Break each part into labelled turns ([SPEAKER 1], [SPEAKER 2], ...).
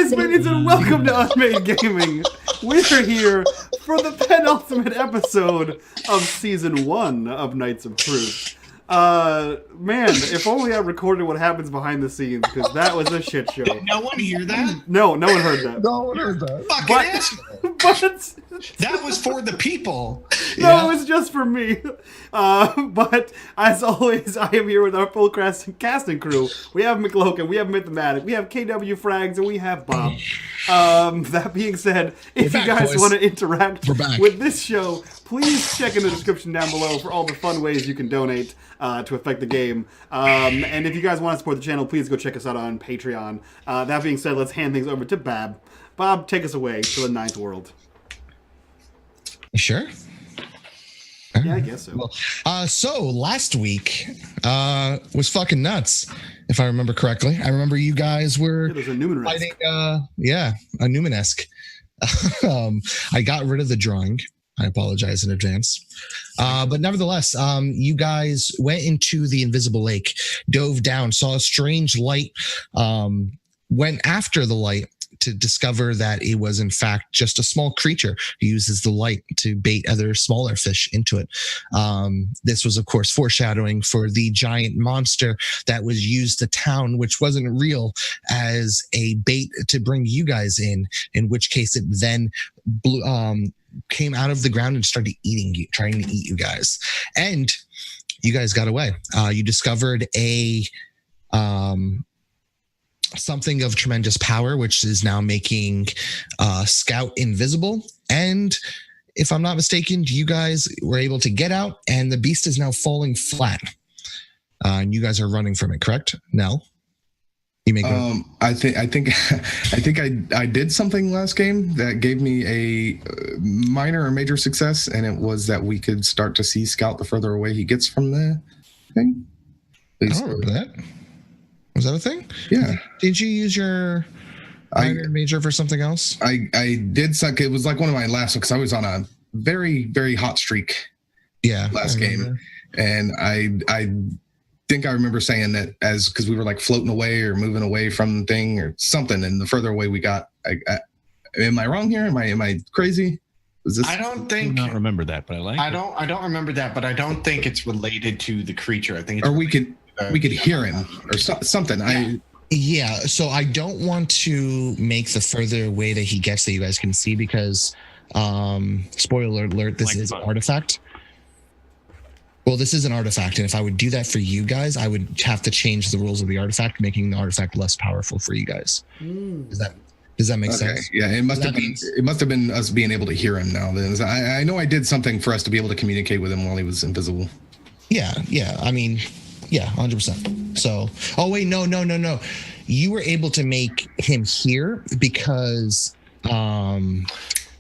[SPEAKER 1] Greetings, minions, and welcome to unMadeGaming. We're here for the penultimate episode of Season 1 of Knights of Truth. Man, if only I recorded what happens behind the scenes, because that was a shit show.
[SPEAKER 2] Did no one hear that?
[SPEAKER 1] No one heard that.
[SPEAKER 3] No one heard that.
[SPEAKER 2] Fucking asshole.
[SPEAKER 1] But
[SPEAKER 2] That was for the people.
[SPEAKER 1] no, it was just for me. But as always, I am here with our full casting crew. We have McLocan, we have Mythomatic, we have KW Frags, and we have Bob. That being said, if you guys want to interact with this show, please check in the description down below for all the fun ways you can donate to affect the game. And if you guys want to support the channel, please go check us out on Patreon. That being said, let's hand things over to Bab. Bob, take us away to the ninth world.
[SPEAKER 3] Sure.
[SPEAKER 1] Yeah, I guess so.
[SPEAKER 3] Well, so last week was fucking nuts, if I remember correctly. I remember you guys were fighting, a Numenesque. I got rid of the drawing. I apologize in advance. But nevertheless, you guys went into the invisible lake, dove down, saw a strange light, went after the light to discover that it was in fact just a small creature who uses the light to bait other smaller fish into it. This was, of course, foreshadowing for the giant monster that was used to town, which wasn't real, as a bait to bring you guys in which case it then came out of the ground and started eating you, trying to eat you guys. And you guys got away. You discovered a something of tremendous power, which is now making Scout invisible. And if I'm not mistaken, you guys were able to get out, and the beast is now falling flat. And you guys are running from it, correct? No. You may go.
[SPEAKER 4] I think I did something last game that gave me a minor or major success, and it was that we could start to see Scout the further away he gets from the thing.
[SPEAKER 3] I don't remember that. Was that a thing?
[SPEAKER 4] Yeah.
[SPEAKER 3] Did you use your minor or major for something else?
[SPEAKER 4] I did suck. It was like one of my last ones because I was on a very, very hot streak.
[SPEAKER 3] Yeah.
[SPEAKER 4] Last game, and I think I remember saying that because we were like floating away or moving away from the thing or something, and the further away we got, am I wrong here? Am I crazy? Was this?
[SPEAKER 2] I don't
[SPEAKER 5] I
[SPEAKER 2] think.
[SPEAKER 5] don't remember that, but I like.
[SPEAKER 2] I don't remember that, but I don't think it's related to the creature. I think it's
[SPEAKER 4] or we could hear him or something.
[SPEAKER 3] Yeah. So I don't want to make the further away that he gets that you guys can see because, spoiler alert, this is an artifact. Well, this is an artifact, and if I would do that for you guys, I would have to change the rules of the artifact, making the artifact less powerful for you guys. Does that make sense?
[SPEAKER 4] Yeah, it must have been us being able to hear him now. Then I know I did something for us to be able to communicate with him while he was invisible.
[SPEAKER 3] Yeah. I mean, yeah, 100%. So, oh wait, no. You were able to make him hear because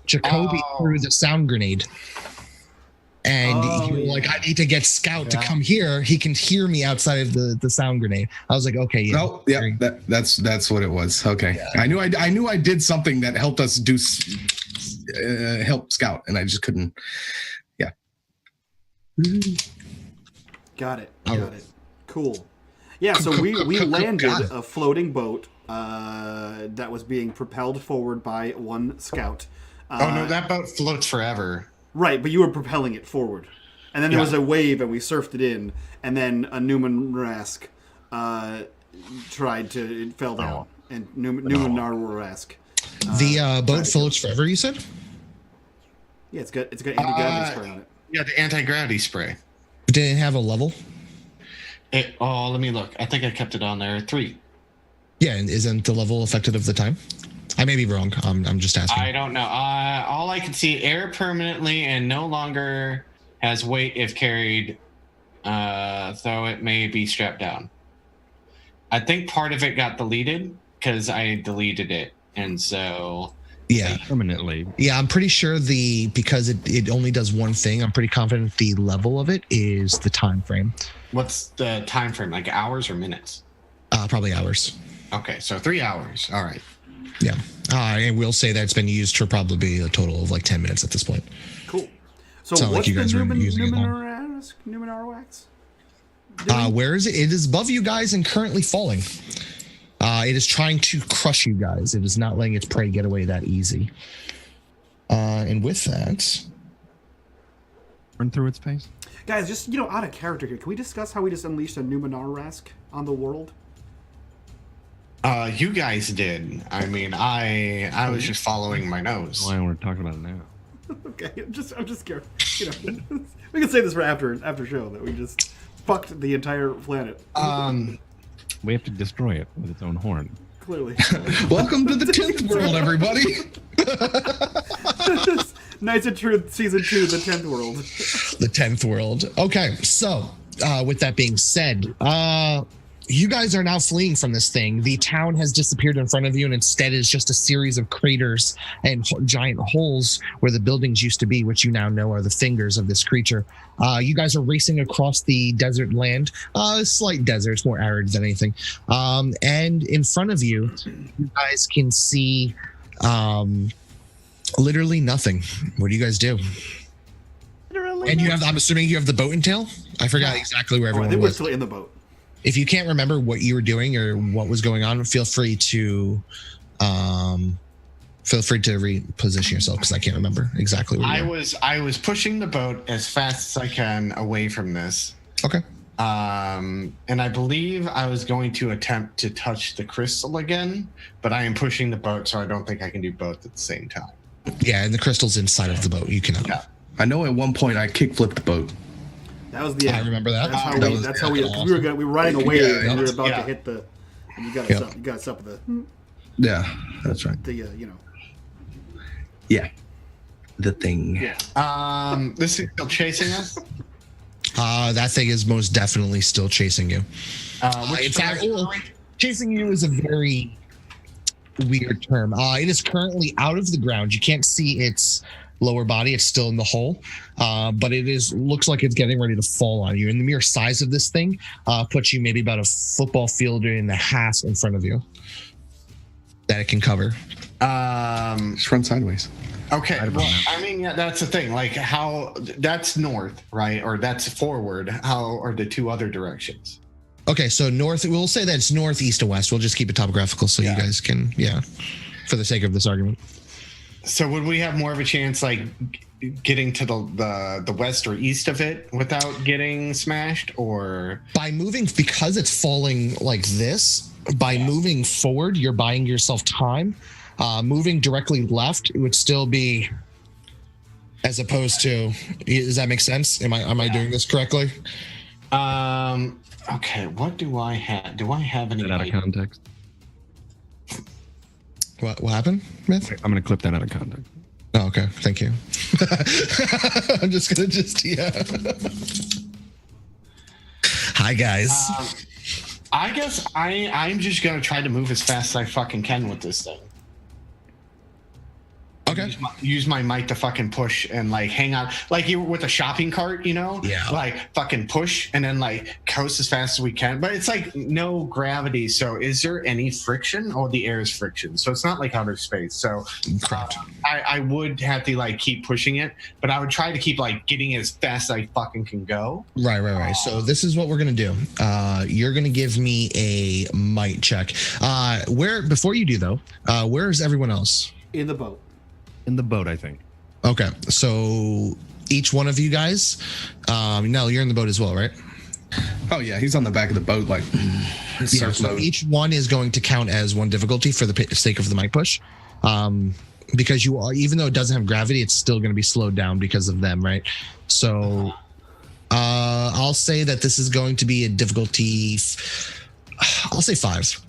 [SPEAKER 3] Jacoby threw the sound grenade. And you were like, I need to get Scout to come here. He can hear me outside of the sound grenade. I was like, okay, yeah.
[SPEAKER 4] Oh, yeah, that's what it was. Okay, yeah. I knew I did something that helped us do help Scout, and I just couldn't. Yeah.
[SPEAKER 1] Got it. Cool. Yeah, so we landed a floating boat that was being propelled forward by one Scout.
[SPEAKER 2] no, that boat floats forever.
[SPEAKER 1] Right, but you were propelling it forward. And then there was a wave, and we surfed it in, and then a Numenera it fell down. And Numenera.
[SPEAKER 3] The boat floats forever, you said?
[SPEAKER 1] Yeah, it's got anti-gravity spray on it.
[SPEAKER 2] Yeah, the anti-gravity spray.
[SPEAKER 3] Did it have a level?
[SPEAKER 2] Let me look. I think I kept it on there. 3.
[SPEAKER 3] Yeah, and isn't the level affected of the time? I may be wrong. I'm just asking.
[SPEAKER 2] I don't know. All I can see, air permanently and no longer has weight if carried, so it may be strapped down. I think part of it got deleted because I deleted it, and so
[SPEAKER 3] yeah,
[SPEAKER 5] permanently.
[SPEAKER 3] Yeah, I'm pretty sure because it only does one thing. I'm pretty confident the level of it is the time frame.
[SPEAKER 2] What's the time frame? Like hours or minutes?
[SPEAKER 3] Probably hours.
[SPEAKER 2] Okay, so 3 hours. All right.
[SPEAKER 3] Yeah. And we'll say that it's been used for probably a total of like 10 minutes at this point.
[SPEAKER 1] Cool. So
[SPEAKER 3] what's
[SPEAKER 1] like you guys
[SPEAKER 3] the
[SPEAKER 1] Numenera wax?
[SPEAKER 3] Where is it? It is above you guys and currently falling. It is trying to crush you guys. It is not letting its prey get away that easy. And with that,
[SPEAKER 5] run through its face.
[SPEAKER 1] Guys, just out of character here, can we discuss how we just unleashed a Numenera on the world?
[SPEAKER 2] You guys did. I mean, I was just following my nose.
[SPEAKER 5] Why we're talking about it now?
[SPEAKER 1] Okay, I'm just scared. We can say this for after show that we just fucked the entire planet.
[SPEAKER 5] We have to destroy it with its own horn.
[SPEAKER 1] Clearly.
[SPEAKER 4] Welcome to the 10th world, everybody.
[SPEAKER 1] Knights of Truth Season 2, the 10th world.
[SPEAKER 3] The 10th world. Okay, so with that being said, you guys are now fleeing from this thing. The town has disappeared in front of you, and instead is just a series of craters and giant holes where the buildings used to be, which you now know are the fingers of this creature. You guys are racing across the desert land. Slight desert, it's more arid than anything. And in front of you, you guys can see literally nothing. What do you guys do? Literally. And I'm assuming you have the boat and tail? I forgot exactly where everyone
[SPEAKER 1] they were
[SPEAKER 3] was.
[SPEAKER 1] still in the boat.
[SPEAKER 3] If you can't remember what you were doing or what was going on, feel free to reposition yourself, because I can't remember exactly what
[SPEAKER 2] I was pushing the boat as fast as I can away from this.
[SPEAKER 3] Okay.
[SPEAKER 2] And I believe I was going to attempt to touch the crystal again, but I am pushing the boat, so I don't think I can do both at the same time.
[SPEAKER 3] Yeah, and the crystal's inside of the boat. You cannot.
[SPEAKER 2] Yeah.
[SPEAKER 4] I know at one point I kickflipped the boat.
[SPEAKER 1] That was the end.
[SPEAKER 3] I remember that.
[SPEAKER 1] That's how we were riding away, and we were about to hit the. And you got us up with the.
[SPEAKER 4] Yeah, that's right.
[SPEAKER 1] The
[SPEAKER 4] Yeah, the thing.
[SPEAKER 1] Yeah.
[SPEAKER 2] This is still chasing us.
[SPEAKER 3] That thing is most definitely still chasing you.
[SPEAKER 2] Which
[SPEAKER 3] in fact, chasing you is a very weird term. It is currently out of the ground. You can't see its lower body. It's still in the hole, but looks like it's getting ready to fall on you. And the mere size of this thing puts you maybe about a football field and a half in front of you that it can cover.
[SPEAKER 4] Just run sideways.
[SPEAKER 2] Okay, well, I mean, yeah, that's the thing. Like, how that's north, right? Or that's forward. How are the two other directions?
[SPEAKER 3] Okay, so north, we'll say that it's north, east, and west. We'll just keep it topographical so you guys can, for the sake of this argument.
[SPEAKER 2] So would we have more of a chance, like, getting to the west or east of it without getting smashed, or
[SPEAKER 3] by moving, because it's falling like this, by moving forward, you're buying yourself time. Moving directly left, it would still be, as opposed to, does that make sense? Am I doing this correctly?
[SPEAKER 2] Okay, what do I have? Do I have any
[SPEAKER 5] out of context?
[SPEAKER 3] What happened, Myth?
[SPEAKER 5] I'm going to clip that out of context.
[SPEAKER 3] Oh, okay. Thank you. I'm just going to Hi, guys.
[SPEAKER 2] I guess I'm just going to try to move as fast as I fucking can with this thing.
[SPEAKER 3] Okay.
[SPEAKER 2] Use my mic to fucking push and like hang on, like you were with a shopping cart, Yeah. Like fucking push and then like coast as fast as we can. But it's like no gravity. So is there any friction? Oh, the air is friction. So it's not like outer space. So I would have to like keep pushing it, but I would try to keep like getting as fast as I fucking can go.
[SPEAKER 3] Right. So this is what we're gonna do. You're gonna give me a might check. Before you do though, where's everyone else?
[SPEAKER 1] In the boat.
[SPEAKER 5] In the boat, I think.
[SPEAKER 3] Okay, so each one of you guys, Nell, you're in the boat as well, right?
[SPEAKER 4] Oh yeah, he's on the back of the boat, like.
[SPEAKER 3] So each one is going to count as one difficulty for the sake of the mic push, because you are, even though it doesn't have gravity, it's still going to be slowed down because of them, right? So, I'll say that this is going to be a difficulty. I'll say 5.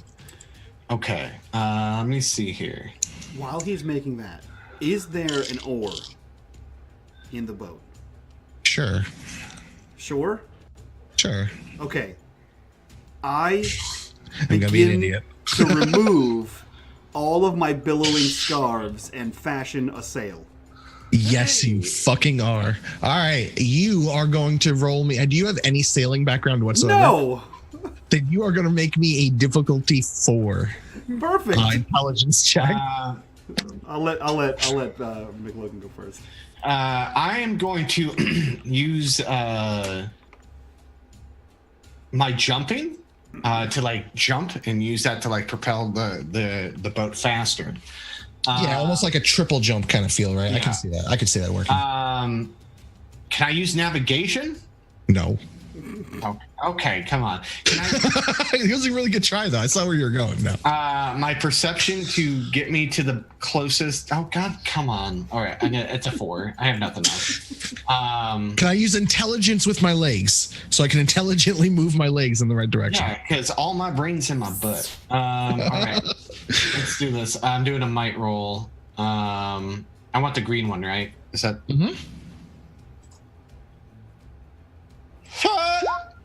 [SPEAKER 2] Okay, let me see here.
[SPEAKER 1] While he's making that, is there an oar in the boat?
[SPEAKER 3] Sure.
[SPEAKER 1] Sure?
[SPEAKER 3] Sure.
[SPEAKER 1] Okay. I'm
[SPEAKER 3] gonna be an idiot.
[SPEAKER 1] to remove all of my billowing scarves and fashion a sail.
[SPEAKER 3] Yes, you fucking are. All right, you are going to roll me. Do you have any sailing background whatsoever?
[SPEAKER 1] No.
[SPEAKER 3] Then you are going to make me a difficulty 4.
[SPEAKER 1] Perfect.
[SPEAKER 3] Intelligence check.
[SPEAKER 1] I'll let McLogan go first.
[SPEAKER 2] I am going to use my jumping to like jump and use that to like propel the boat faster.
[SPEAKER 3] Yeah, almost like a triple jump kind of feel, right?
[SPEAKER 2] Yeah.
[SPEAKER 3] I can see that. I can see that working.
[SPEAKER 2] Can I use navigation?
[SPEAKER 3] No.
[SPEAKER 2] Okay, come on.
[SPEAKER 3] It was a really good try, though. I saw where you were going. No.
[SPEAKER 2] My perception to get me to the closest. Oh God, come on. All right, it's a 4. I have nothing else.
[SPEAKER 3] Can I use intelligence with my legs so I can intelligently move my legs in the right direction?
[SPEAKER 2] Yeah, because all my brain's in my butt. All right, let's do this. I'm doing a might roll. I want the green one, right? Is that?
[SPEAKER 3] Mm-hmm.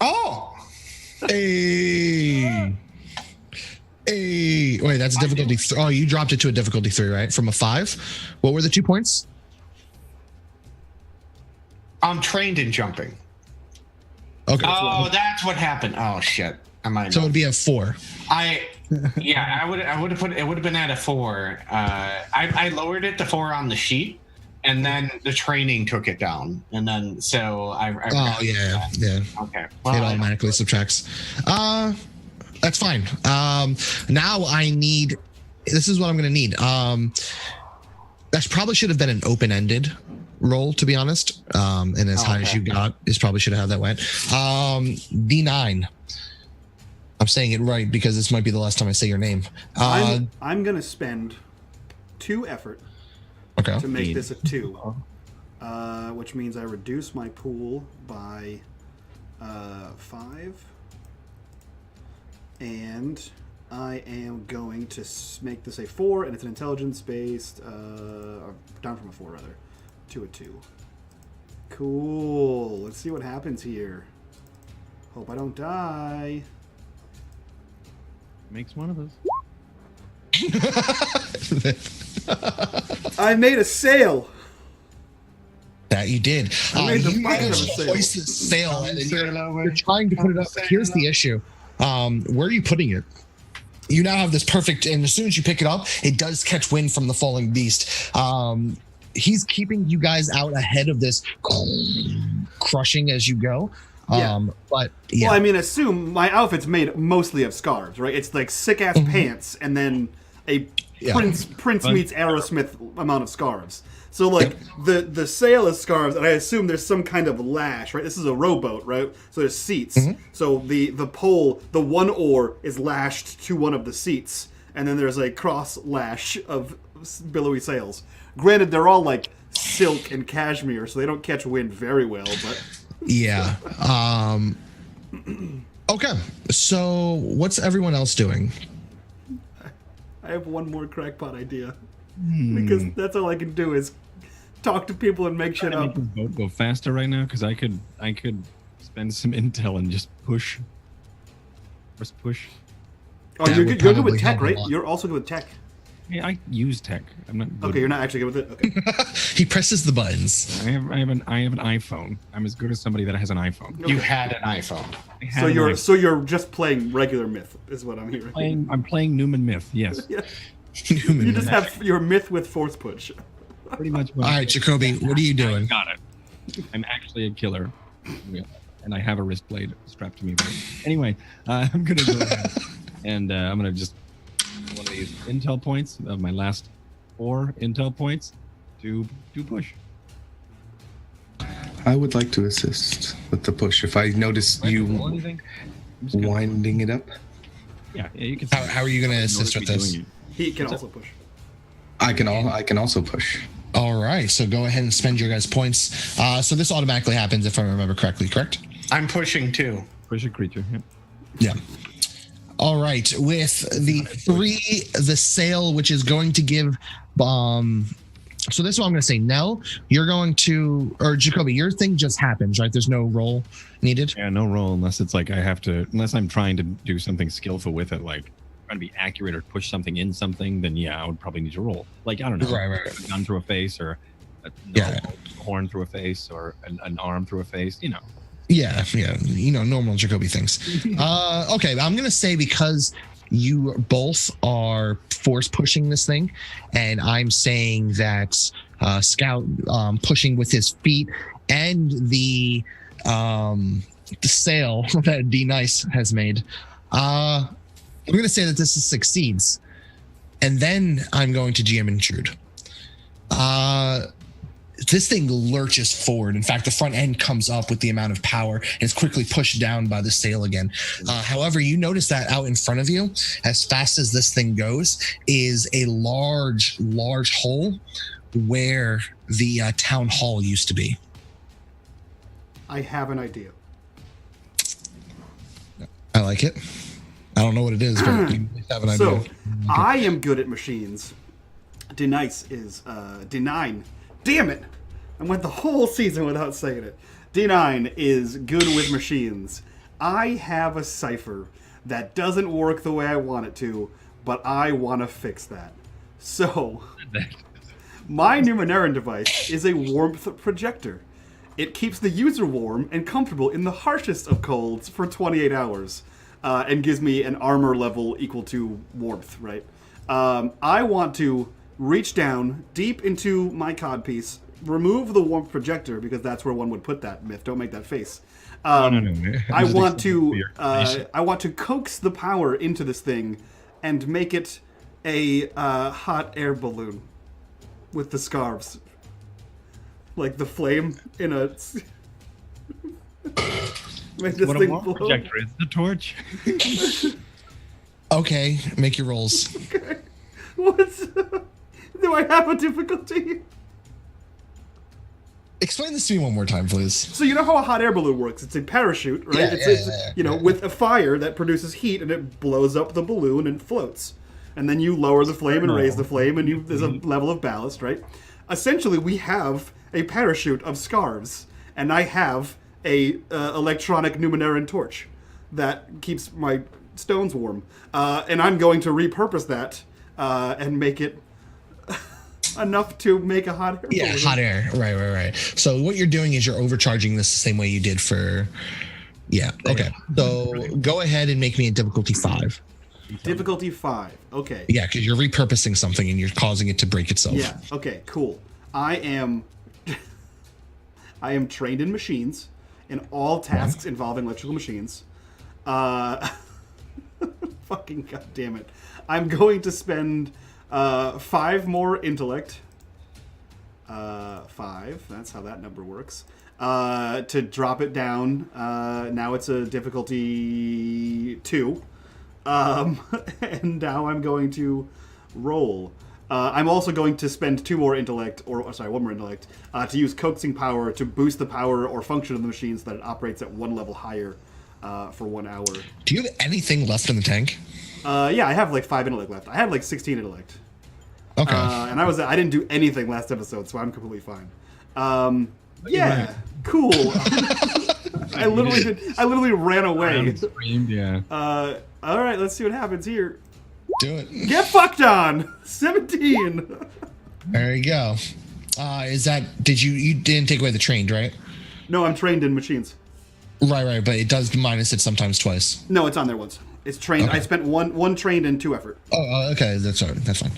[SPEAKER 2] Oh.
[SPEAKER 3] Hey. Wait, that's a difficulty. Oh, you dropped it to a difficulty 3, right? From a 5. What were the 2 points?
[SPEAKER 2] I'm trained in jumping.
[SPEAKER 3] Okay.
[SPEAKER 2] Oh, that's what happened. Oh shit.
[SPEAKER 3] So it would be a 4.
[SPEAKER 2] I would have put it would have been at a 4. I lowered it to 4 on the sheet, and then the training took it down, and then so I
[SPEAKER 3] yeah.
[SPEAKER 2] Okay.
[SPEAKER 3] It automatically subtracts. That's fine. Now I need. This is what I'm going to need. That probably should have been an open-ended roll, to be honest. And as high as you got, is probably should have had that went. D9. I'm saying it right because this might be the last time I say your name.
[SPEAKER 1] I'm going to spend 2 effort to make this a 2, which means I reduce my pool by 5, and I am going to make this a 4, and it's an intelligence based, down from a 4 rather, to a 2. Cool. Let's see what happens here. Hope I don't die.
[SPEAKER 5] Makes one of us.
[SPEAKER 1] I made a sail.
[SPEAKER 3] That you did. You hoist the sail, and you're trying to put it up. Here's the issue. Where are you putting it? You now have this perfect, and as soon as you pick it up, it does catch wind from the falling beast. He's keeping you guys out ahead of this crushing as you go. But yeah.
[SPEAKER 1] Well, I mean, assume my outfit's made mostly of scarves, right? It's like sick ass pants, and then a Prince meets Aerosmith amount of scarves. So like the sail is scarves, and I assume there's some kind of lash, right? This is a rowboat, right? So there's seats. So the pole, the one oar is lashed to one of the seats, and then there's a cross lash of billowy sails. Granted, they're all like silk and cashmere, so they don't catch wind very well, but
[SPEAKER 3] yeah. Okay. So what's everyone else doing?
[SPEAKER 1] I have one more crackpot idea. Because that's all I can do is talk to people and make shit up.
[SPEAKER 5] Make this boat go faster right now, because I could spend some intel and just push. Just push.
[SPEAKER 1] Oh, you're good with tech, right? You're also good with tech.
[SPEAKER 5] Yeah, I use tech. I'm not good.
[SPEAKER 1] Okay, you're not actually good with it? Okay.
[SPEAKER 3] He presses the buttons.
[SPEAKER 5] I have an iPhone. I'm as good as somebody that has an iPhone.
[SPEAKER 2] You had an iPhone.
[SPEAKER 1] So you're just playing regular myth, is what I'm hearing.
[SPEAKER 5] I'm playing Newman Myth, yes.
[SPEAKER 1] Yeah. You just have your myth with force push.
[SPEAKER 5] Pretty much.
[SPEAKER 3] All right, Jacoby, what are you doing?
[SPEAKER 5] I got it. I'm actually a killer. And I have a wrist blade strapped to me. But anyway, I'm going to go ahead and I'm going to just one of these intel points of my last 4 intel points to push.
[SPEAKER 4] I would like to assist with the push. If I notice you winding it up.
[SPEAKER 5] Yeah, you can.
[SPEAKER 3] How are you going to assist with this?
[SPEAKER 1] He can also push.
[SPEAKER 4] I can also push.
[SPEAKER 3] All right, so go ahead and spend your guys' points. So this automatically happens if I remember correctly, correct?
[SPEAKER 2] I'm pushing too.
[SPEAKER 5] Push a creature.
[SPEAKER 3] Yeah. All right, with the 3, the sail, which is going to give. So this is what I'm going to say. Nell, you're going to, or Jacoby, your thing just happens, right? There's no roll needed.
[SPEAKER 5] Yeah, no roll unless it's like I have to, unless I'm trying to do something skillful with it, like trying to be accurate or push something in something. Then yeah, I would probably need to roll. Like I don't know,
[SPEAKER 3] right.
[SPEAKER 5] A gun through a face, or a horn through a face, or an arm through a face. You know.
[SPEAKER 3] Yeah, normal Jacoby things. Okay, I'm gonna say because you both are force pushing this thing, and I'm saying that Scout pushing with his feet and the sail that D Nice has made. I'm going to say that this succeeds, and then I'm going to GM intrude. This thing lurches forward. In fact, the front end comes up with the amount of power and is quickly pushed down by the sail again. However, you notice that out in front of you, as fast as this thing goes, is a large hole where the town hall used to be.
[SPEAKER 1] I have an idea.
[SPEAKER 3] I like it. I don't know what it is, but you have an idea.
[SPEAKER 1] So, I am good at machines. Denice is D9. Damn it! I went the whole season without saying it. D9 is good with machines. I have a cipher that doesn't work the way I want it to, but I want to fix that. So, my Numenera device is a warmth projector. It keeps the user warm and comfortable in the harshest of colds for 28 hours, and gives me an armor level equal to warmth, right? I want to reach down deep into my codpiece, remove the warmth projector, because that's where one would put that, Myth. Don't make that face.
[SPEAKER 5] No.
[SPEAKER 1] I want to coax the power into this thing and make it a hot air balloon with the scarves. Like the flame in a... Make this
[SPEAKER 5] What
[SPEAKER 1] thing
[SPEAKER 5] a warp
[SPEAKER 1] blow.
[SPEAKER 5] projector is the torch.
[SPEAKER 3] Okay, make your rolls.
[SPEAKER 1] Okay. What's... Do I have a difficulty?
[SPEAKER 3] Explain this to me one more time, please.
[SPEAKER 1] So you know how a hot air balloon works? It's a parachute, right?
[SPEAKER 3] Yeah,
[SPEAKER 1] with a fire that produces heat and it blows up the balloon and floats. And then you lower the flame and raise the flame, and there's a level of ballast, right? Essentially, we have a parachute of scarves, and I have a electronic Numeneran torch that keeps my stones warm. And I'm going to repurpose that and make it enough to make a hot air balloon.
[SPEAKER 3] Yeah, hot air. Right. So what you're doing is you're overcharging this the same way you did for... Yeah, okay. So go ahead and make me a difficulty 5.
[SPEAKER 1] Difficulty 5. Okay.
[SPEAKER 3] Yeah, because you're repurposing something and you're causing it to break itself.
[SPEAKER 1] Yeah. Okay. Cool. I am trained in machines, in all tasks involving electrical machines. Fucking goddamn it! I'm going to spend 5 more intellect. 5. That's how that number works. To drop it down. Now it's a difficulty 2. And now I'm going to roll. I'm also going to spend 1 more intellect, to use coaxing power to boost the power or function of the machine so that it operates at 1 level higher for 1 hour.
[SPEAKER 3] Do you have anything left in the tank?
[SPEAKER 1] Yeah, I have like 5 intellect left. I had like 16 intellect.
[SPEAKER 3] Okay.
[SPEAKER 1] And I didn't do anything last episode, so I'm completely fine. Yeah, cool. I literally ran away.
[SPEAKER 5] Screamed, yeah.
[SPEAKER 1] All right, let's see what happens here.
[SPEAKER 3] Do it.
[SPEAKER 1] Get fucked on. 17.
[SPEAKER 3] There you go. You didn't take away the trained, right?
[SPEAKER 1] No, I'm trained in machines.
[SPEAKER 3] Right, but it does minus it sometimes twice.
[SPEAKER 1] No, it's on there once. It's trained.
[SPEAKER 3] Okay.
[SPEAKER 1] I spent one trained and 2 effort.
[SPEAKER 3] Oh, okay, that's all right. That's fine.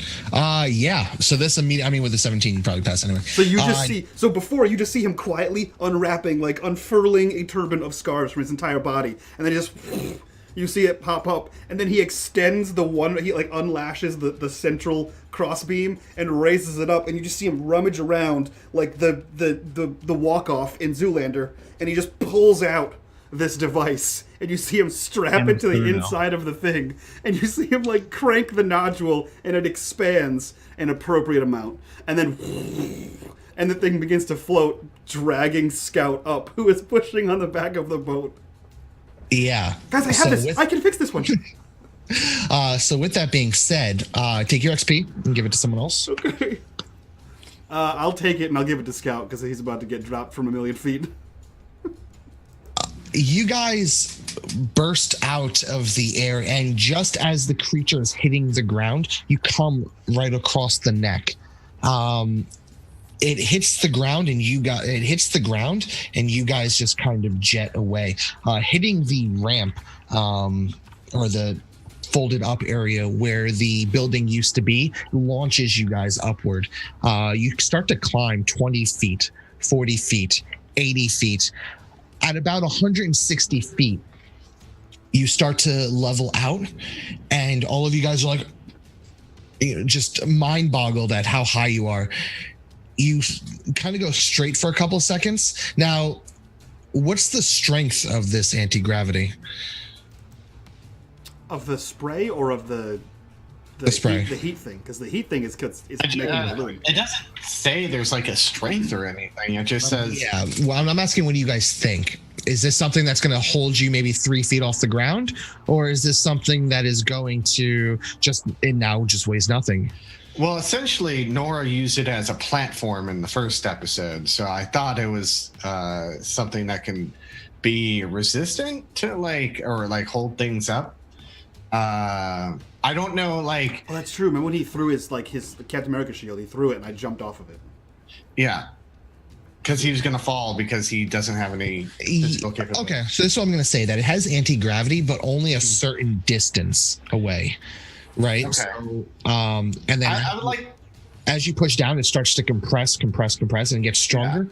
[SPEAKER 3] Yeah. So this with the 17, you probably pass anyway.
[SPEAKER 1] So you just see. So before you just see him quietly unwrapping, like unfurling a turban of scarves from his entire body, and then you see it pop up, and then he extends the one. He like unlashes the central crossbeam and raises it up, and you just see him rummage around like the walk off in Zoolander, and he just pulls out this device, and you see him strap it to the inside of the thing, and you see him like crank the nodule, and it expands an appropriate amount, and then and the thing begins to float, dragging Scout up, who is pushing on the back of the boat.
[SPEAKER 3] Yeah.
[SPEAKER 1] Guys, I have this. I can fix this one.
[SPEAKER 3] So with that being said, take your XP and give it to someone else.
[SPEAKER 1] Okay. I'll take it and I'll give it to Scout because he's about to get dropped from 1,000,000 feet.
[SPEAKER 3] You guys burst out of the air, and just as the creature is hitting the ground, you come right across the neck. It hits the ground, and you guys just kind of jet away, hitting the ramp or the folded up area where the building used to be. Launches you guys upward. You start to climb 20 feet, 40 feet, 80 feet. At about 160 feet, you start to level out, and all of you guys are like, just mind boggled at how high you are. You kind of go straight for a couple of seconds. Now, what's the strength of this anti-gravity?
[SPEAKER 1] Of the spray or of the
[SPEAKER 3] spray?
[SPEAKER 1] The heat thing, because the heat thing is making a balloon.
[SPEAKER 2] It doesn't say there's like a strength or anything. It just says.
[SPEAKER 3] Yeah. Well, I'm asking, what do you guys think? Is this something that's going to hold you maybe 3 feet off the ground, or is this something that is going to it now just weighs nothing?
[SPEAKER 2] Well, essentially, Nora used it as a platform in the first episode, so I thought it was something that can be resistant to or hold things up. I don't know, like.
[SPEAKER 1] Well, that's true. Remember when he threw his Captain America shield? He threw it, and I jumped off of it.
[SPEAKER 2] Yeah. Because he was going to fall because he doesn't have any physical capability.
[SPEAKER 3] Okay, so this is what I'm going to say, that it has anti-gravity, but only a certain distance away, right?
[SPEAKER 2] Okay.
[SPEAKER 3] So, and then
[SPEAKER 2] I would like...
[SPEAKER 3] As you push down, it starts to compress, and gets stronger.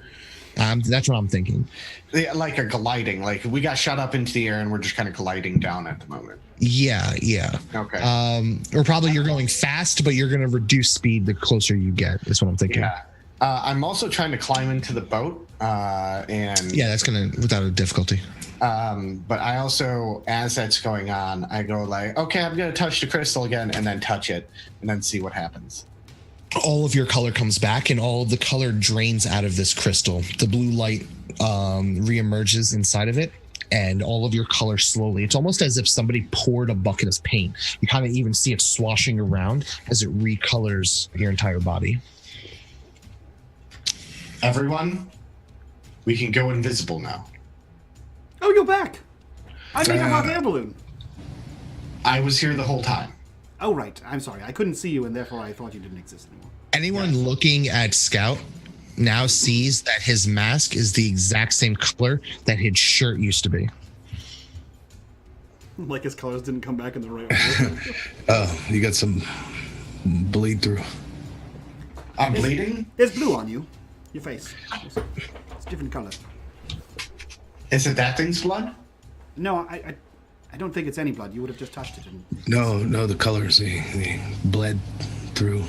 [SPEAKER 3] Yeah. That's what I'm thinking.
[SPEAKER 2] Yeah, like a gliding. Like, we got shot up into the air, and we're just kind of gliding down at the moment.
[SPEAKER 3] Yeah.
[SPEAKER 2] Okay.
[SPEAKER 3] Or probably you're going fast, but you're going to reduce speed the closer you get. That's what I'm thinking.
[SPEAKER 2] Yeah. I'm also trying to climb into the boat, and
[SPEAKER 3] that's gonna without a difficulty.
[SPEAKER 2] But I also, as that's going on, I go like, okay, I'm gonna touch the crystal again, and then touch it, and then see what happens.
[SPEAKER 3] All of your color comes back, and all of the color drains out of this crystal. The blue light reemerges inside of it, and all of your color slowly. It's almost as if somebody poured a bucket of paint. You kind of even see it swashing around as it recolors your entire body.
[SPEAKER 2] Everyone, we can go invisible now.
[SPEAKER 1] Oh, you're back. I made a hot air balloon.
[SPEAKER 2] I was here the whole time.
[SPEAKER 1] Oh, right. I'm sorry. I couldn't see you, and therefore I thought you didn't exist anymore.
[SPEAKER 3] Anyone looking at Scout now sees that his mask is the exact same color that his shirt used to be.
[SPEAKER 1] Like his colors didn't come back in the right way.
[SPEAKER 4] Oh, you got some bleed through.
[SPEAKER 2] I'm bleeding?
[SPEAKER 1] There's blue on you. Your face. It's a different color.
[SPEAKER 2] Is it that thing's blood?
[SPEAKER 1] No, I don't think it's any blood. You would have just touched it.
[SPEAKER 4] No, the colors, they bled through.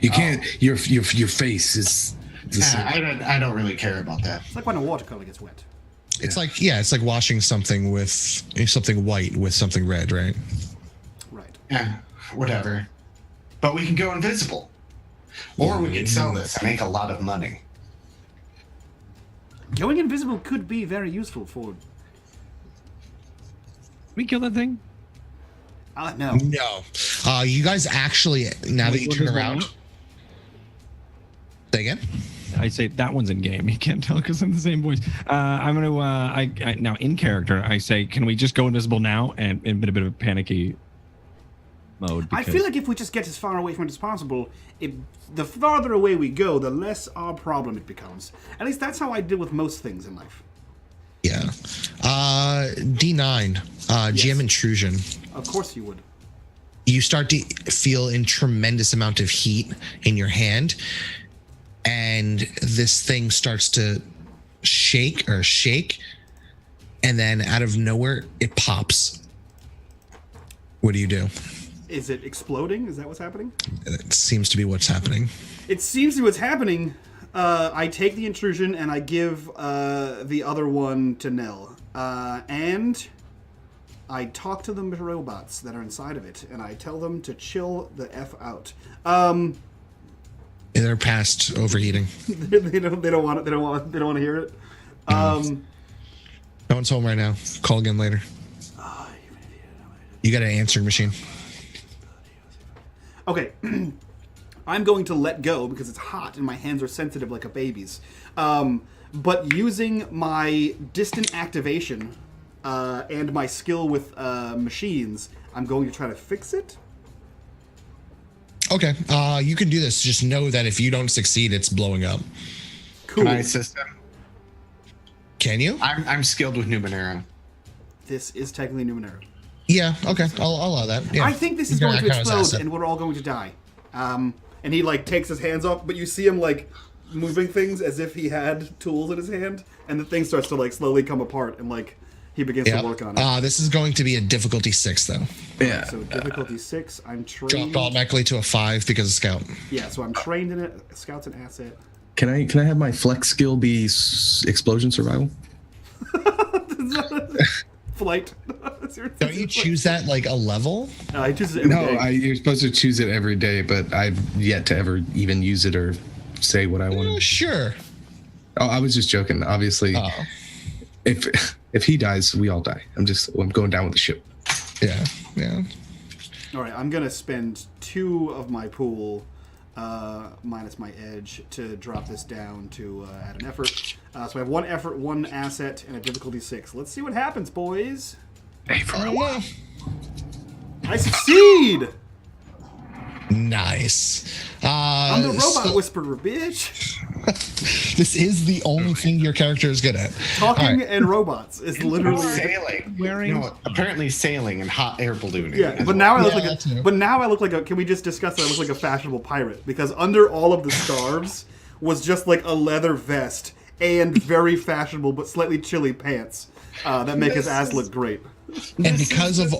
[SPEAKER 4] You can't. Your face is.
[SPEAKER 2] I don't really care about that.
[SPEAKER 1] It's like when a watercolor gets wet.
[SPEAKER 3] It's like washing something with something white with something red, right?
[SPEAKER 1] Right.
[SPEAKER 2] Yeah, whatever. But we can go invisible. Or we could sell this and make a lot of money.
[SPEAKER 1] Going invisible could be very useful for...
[SPEAKER 5] We kill that thing?
[SPEAKER 1] No.
[SPEAKER 3] No. You guys actually, now that you turn around... Say again?
[SPEAKER 5] I say that one's in game. You can't tell because I'm the same voice. I'm going to... now, in character, I say, can we just go invisible now? And in a bit of a panicky mode.
[SPEAKER 1] I feel like if we just get as far away from it as possible, the farther away we go, the less our problem it becomes. At least that's how I deal with most things in life.
[SPEAKER 3] Yeah. D9, GM intrusion.
[SPEAKER 1] Of course you would.
[SPEAKER 3] You start to feel a tremendous amount of heat in your hand, and this thing starts to shake, and then out of nowhere, it pops. What do you do?
[SPEAKER 1] Is it exploding? Is that what's happening?
[SPEAKER 3] It seems to be what's happening.
[SPEAKER 1] It seems to be what's happening. I take the intrusion and I give the other one to Nell. And I talk to the robots that are inside of it, and I tell them to chill the F out.
[SPEAKER 3] They're past overheating.
[SPEAKER 1] They don't want to hear it.
[SPEAKER 3] No one's home right now. Call again later. You got an answering machine.
[SPEAKER 1] Okay. I'm going to let go because it's hot and my hands are sensitive like a baby's. But using my distant activation and my skill with machines, I'm going to try to fix it.
[SPEAKER 3] Okay. You can do this. Just know that if you don't succeed, it's blowing up.
[SPEAKER 1] Cool.
[SPEAKER 2] Can I assist him?
[SPEAKER 3] Can you?
[SPEAKER 2] I'm skilled with Numenera.
[SPEAKER 1] This is technically Numenera.
[SPEAKER 3] Yeah, okay. I'll allow that. Yeah.
[SPEAKER 1] I think this is going to explode and we're all going to die. And he takes his hands off, but you see him moving things as if he had tools in his hand, and the thing starts to slowly come apart, and he begins to work on it.
[SPEAKER 3] This is going to be a difficulty 6, though.
[SPEAKER 4] Yeah.
[SPEAKER 1] So difficulty 6. I'm trained.
[SPEAKER 3] Dropped automatically to a 5 because of Scout.
[SPEAKER 1] Yeah, so I'm trained in it. Scout's an asset.
[SPEAKER 4] Can I have my flex skill be explosion survival?
[SPEAKER 1] Flight.
[SPEAKER 3] Don't you choose that like a level?
[SPEAKER 1] I choose it every day.
[SPEAKER 4] You're supposed to choose it every day, but I've yet to ever even use it or say what I want.
[SPEAKER 3] Sure.
[SPEAKER 4] Oh, I was just joking. Obviously, if he dies, we all die. I'm going down with the ship.
[SPEAKER 3] Yeah.
[SPEAKER 1] All right, I'm gonna spend 2 of my pool minus my edge to drop this down to add an effort. So I have 1 effort, 1 asset, and a difficulty 6. Let's see what happens, boys.
[SPEAKER 4] Hey, for a while.
[SPEAKER 1] I succeed.
[SPEAKER 3] Nice.
[SPEAKER 1] I'm the robot whisperer, bitch.
[SPEAKER 3] This is the only thing your character is good at.
[SPEAKER 1] Talking and robots is literally
[SPEAKER 2] sailing. Apparently sailing and hot air ballooning.
[SPEAKER 1] Yeah, but now I look I look like a. Can we just discuss that I look like a fashionable pirate? Because under all of the scarves was just like a leather vest and very fashionable but slightly chilly pants that make his ass look great.
[SPEAKER 3] And because of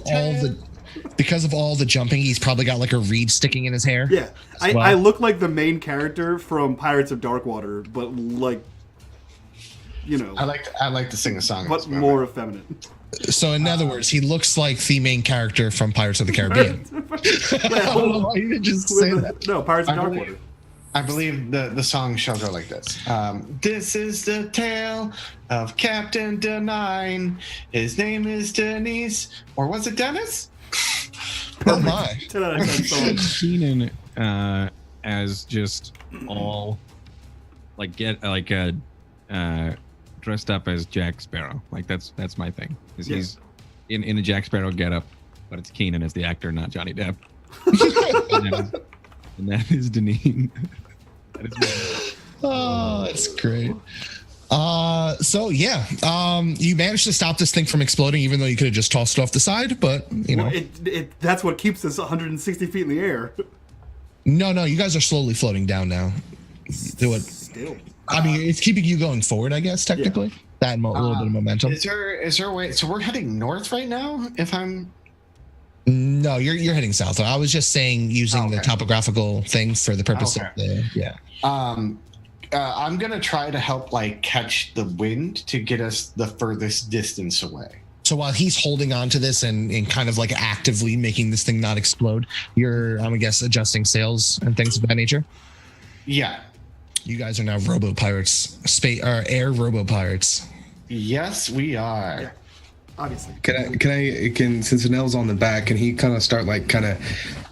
[SPEAKER 3] all the jumping, he's probably got like a reed sticking in his hair.
[SPEAKER 1] Yeah, I look like the main character from Pirates of Darkwater, but like,
[SPEAKER 2] I like to sing a song,
[SPEAKER 1] but more effeminate.
[SPEAKER 3] So in other words, he looks like the main character from Pirates of the Caribbean.
[SPEAKER 1] I
[SPEAKER 3] don't know why you didn't just say that.
[SPEAKER 1] No, Pirates of Darkwater.
[SPEAKER 2] I believe the song shall go like this. This is the tale of Captain Denine. His name is Denise. Or was it Dennis?
[SPEAKER 3] Oh my.
[SPEAKER 1] 10 out of 10 song.
[SPEAKER 5] Keenan as just all dressed up as Jack Sparrow. Like that's my thing. He's in a Jack Sparrow getup, but it's Keenan as the actor, not Johnny Depp. and that is Deneen.
[SPEAKER 3] Oh, that's great. You managed to stop this thing from exploding, even though you could have just tossed it off the side. But
[SPEAKER 1] that's what keeps us 160 feet in the air.
[SPEAKER 3] No, you guys are slowly floating down now.
[SPEAKER 1] Still.
[SPEAKER 3] I mean, it's keeping you going forward, I guess. Technically, that little bit of momentum.
[SPEAKER 2] Is there a way? So we're heading north right now.
[SPEAKER 3] No, you're heading south. I was just saying using the topographical thing for the purpose of
[SPEAKER 2] I'm gonna try to help catch the wind to get us the furthest distance away.
[SPEAKER 3] So while he's holding on to this and kind of actively making this thing not explode, you're, I guess, adjusting sails and things of that nature.
[SPEAKER 2] Yeah.
[SPEAKER 3] You guys are now robo pirates, air robo pirates.
[SPEAKER 2] Yes, we are.
[SPEAKER 1] Yeah. Obviously.
[SPEAKER 4] Can since Nell's on the back, can he kind of start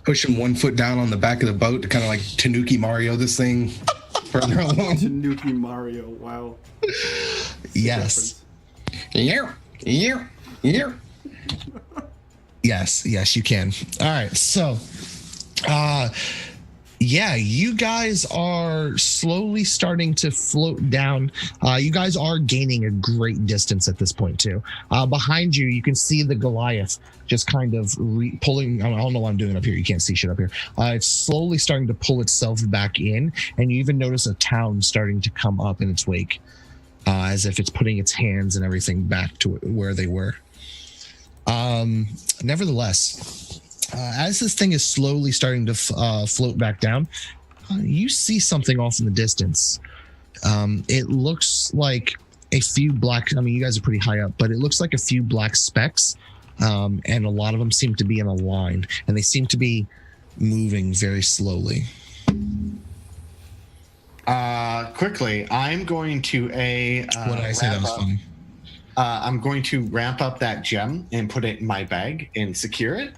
[SPEAKER 4] pushing 1 foot down on the back of the boat to kind of Tanuki Mario this thing further along?
[SPEAKER 1] Tanuki Mario, wow.
[SPEAKER 3] Yes.
[SPEAKER 4] Yeah.
[SPEAKER 3] Yes, you can. All right, so you guys are slowly starting to float down. You guys are gaining a great distance at this point too. Behind you, you can see the Goliath just kind of pulling. I don't know why I'm doing it up here. You can't see shit up here. It's slowly starting to pull itself back in, and you even notice a town starting to come up in its wake, as if it's putting its hands and everything back to where they were. Nevertheless, as this thing is slowly starting to float back down, you see something off in the distance. It looks like a few black, you guys are pretty high up, but it looks like a few black specks, and a lot of them seem to be in a line, and they seem to be moving very slowly.
[SPEAKER 2] Quickly, I'm going to
[SPEAKER 3] what did I say? That was funny.
[SPEAKER 2] I'm going to ramp up that gem and put it in my bag and secure it.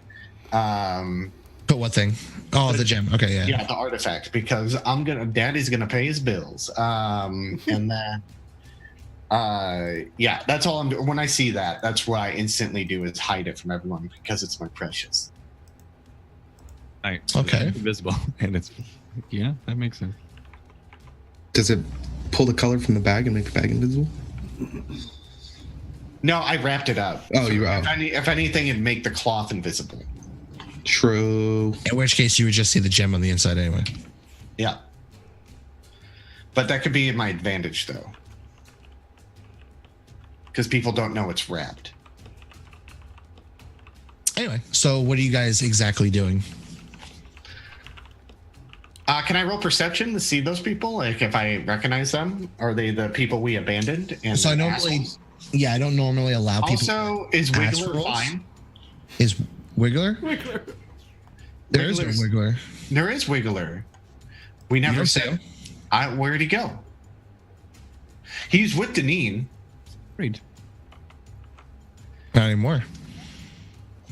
[SPEAKER 3] But what thing? Oh, the gem. Okay, yeah.
[SPEAKER 2] Yeah, the artifact, because Daddy's gonna pay his bills. And then that's all I'm doing. When I see that, that's what I instantly do, is hide it from everyone because it's my precious.
[SPEAKER 5] Right.
[SPEAKER 3] Okay.
[SPEAKER 5] It's invisible, and it's that makes sense.
[SPEAKER 4] Does it pull the color from the bag and make the bag invisible?
[SPEAKER 2] No, I wrapped it up.
[SPEAKER 4] Oh, you are.
[SPEAKER 2] If anything, it'd make the cloth invisible.
[SPEAKER 4] True.
[SPEAKER 3] In which case, you would just see the gem on the inside anyway.
[SPEAKER 2] Yeah. But that could be my advantage, though. Because people don't know it's wrapped.
[SPEAKER 3] Anyway, so what are you guys exactly doing?
[SPEAKER 2] Can I roll perception to see those people? Like if I recognize them, are they the people we abandoned? And
[SPEAKER 3] So I don't normally allow people.
[SPEAKER 2] Also, is Wiggler
[SPEAKER 3] rolls?
[SPEAKER 2] fine?
[SPEAKER 3] Is Wiggler? There is no Wiggler.
[SPEAKER 2] There is Wiggler. We never said. Where'd he go? He's with Deneen.
[SPEAKER 5] Great.
[SPEAKER 3] Not anymore.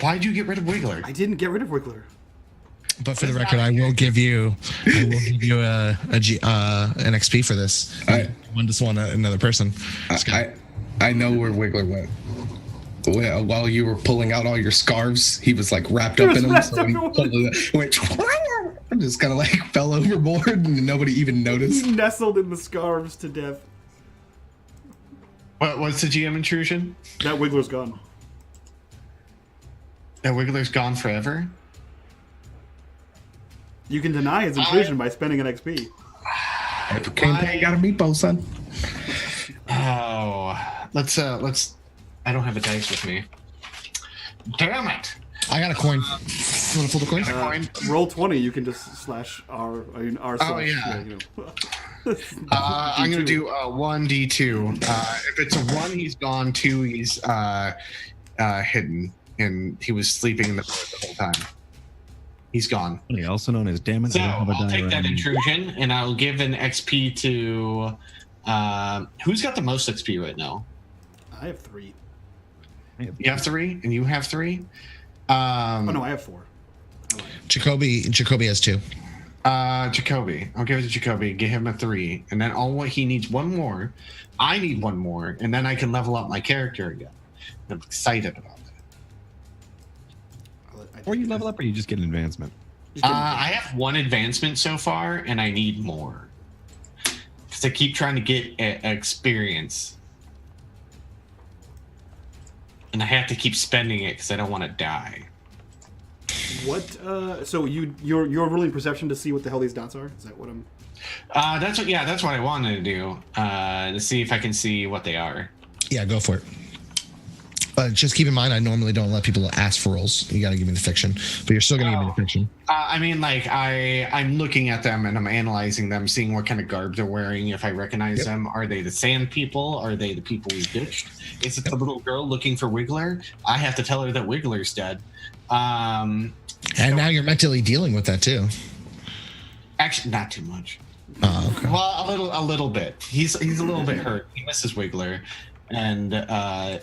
[SPEAKER 2] Why'd you get rid of Wiggler?
[SPEAKER 1] I didn't get rid of Wiggler.
[SPEAKER 3] But for the record, I will give you an XP for this. I just want another person.
[SPEAKER 4] I know where Wiggler went. While you were pulling out all your scarves, he was like wrapped up in them. So he went just kind of like fell overboard and nobody even noticed.
[SPEAKER 1] He nestled in the scarves to death.
[SPEAKER 2] What's the GM intrusion?
[SPEAKER 1] That Wiggler's gone.
[SPEAKER 2] That Wiggler's gone forever?
[SPEAKER 1] You can deny his intrusion by spending an XP.
[SPEAKER 4] Every campaign got a meatball, son.
[SPEAKER 2] Oh, let's. I don't have a dice with me. Damn it!
[SPEAKER 3] I got a coin. You want to pull the coin?
[SPEAKER 1] Roll 20. You can just slash R. R slash.
[SPEAKER 2] Oh yeah.
[SPEAKER 1] You know.
[SPEAKER 2] I'm gonna do 1d2. If it's a 1, he's gone. 2, he's hidden, and he was sleeping in the boat the whole time. He's gone.
[SPEAKER 5] Also known as damn it.
[SPEAKER 2] So I'll take that intrusion, and I'll give an XP to. Who's got the most XP right now?
[SPEAKER 1] I have 3.
[SPEAKER 2] You have 3, and you have 3.
[SPEAKER 1] Oh no, I have 4.
[SPEAKER 3] Jacoby has 2.
[SPEAKER 2] Jacoby. I'll give it to Jacoby. Give him a 3, and then he needs 1 more. I need 1 more, and then I can level up my character again. I'm excited about that.
[SPEAKER 5] Or you level up, or you just get an advancement.
[SPEAKER 2] I have 1 advancement so far, and I need more because I keep trying to get experience, and I have to keep spending it because I don't want to die.
[SPEAKER 1] What? So you're rolling perception to see what the hell these dots are? Is that what I'm?
[SPEAKER 2] That's what I wanted to do. To see if I can see what they are.
[SPEAKER 3] Yeah, go for it. But just keep in mind, I normally don't let people ask for rolls. You got to give me the fiction, but you're still going to give me the fiction.
[SPEAKER 2] I mean, like I'm looking at them and I'm analyzing them, seeing what kind of garb they're wearing. If I recognize them, are they the sand people? Are they the people we ditched? Is it the little girl looking for Wiggler? I have to tell her that Wiggler's dead.
[SPEAKER 3] And now you're mentally dealing with that too.
[SPEAKER 2] Actually, not too much.
[SPEAKER 3] Oh, okay.
[SPEAKER 2] Well, a little bit. He's a little bit hurt. He misses Wiggler. And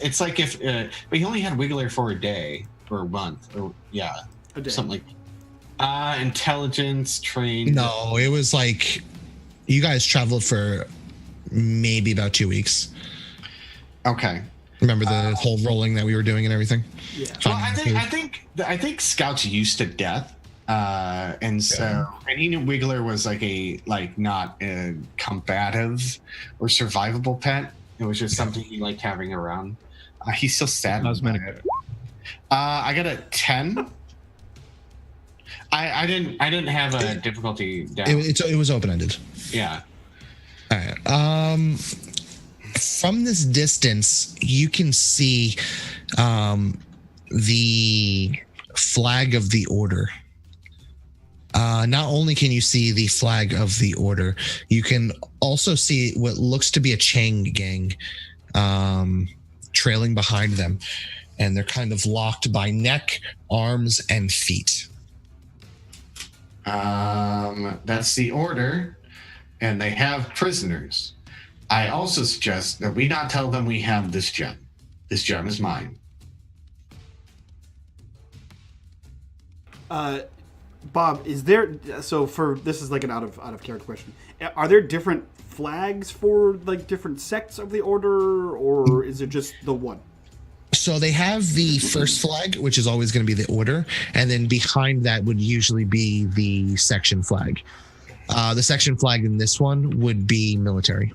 [SPEAKER 2] it's like if but he only had Wiggler for a day or a month or
[SPEAKER 1] a day.
[SPEAKER 2] Something like intelligence trained.
[SPEAKER 3] No, it was like you guys traveled for maybe about 2 weeks.
[SPEAKER 2] Okay.
[SPEAKER 3] Remember the whole rolling that we were doing and everything?
[SPEAKER 1] Yeah.
[SPEAKER 2] Well, I think Scout's used to death. And so and he knew Wiggler was not a combative or survivable pet. It was just something he liked having around. He's still sad. I got a 10. I didn't have a difficulty down.
[SPEAKER 3] It was open ended.
[SPEAKER 2] Yeah.
[SPEAKER 3] All right. From this distance, you can see the flag of the order. Not only can you see the flag of the order, you can also see what looks to be a chain gang trailing behind them. And they're kind of locked by neck, arms, and feet.
[SPEAKER 2] That's the order. And they have prisoners. I also suggest that we not tell them we have this gem. This gem is mine.
[SPEAKER 1] Bob, is there this is like an out of character question. Are there different flags for like different sects of the order, or is it just the one?
[SPEAKER 3] So they have the first flag, which is always going to be the order, and then behind that would usually be the section flag. The section flag in this one would be military.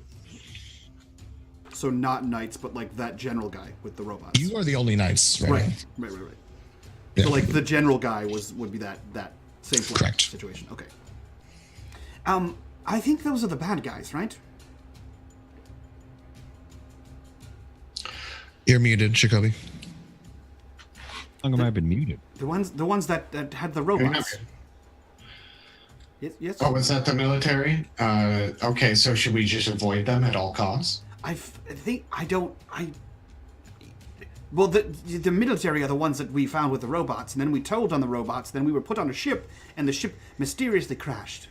[SPEAKER 1] So not knights, but like that general guy with the robots.
[SPEAKER 3] You are the only knights, right?
[SPEAKER 1] Right.
[SPEAKER 3] Yeah.
[SPEAKER 1] So like the general guy would be that same flag
[SPEAKER 3] Correct.
[SPEAKER 1] situation. Okay. I think those are the bad guys, right?
[SPEAKER 3] You're muted, Jacoby.
[SPEAKER 5] How long have I been muted?
[SPEAKER 1] The ones that had the robots. Yes.
[SPEAKER 2] Oh, is that the military? Okay, so should we just avoid them at all costs?
[SPEAKER 1] Well, the military are the ones that we found with the robots, and then we told on the robots, then we were put on a ship, and the ship mysteriously crashed.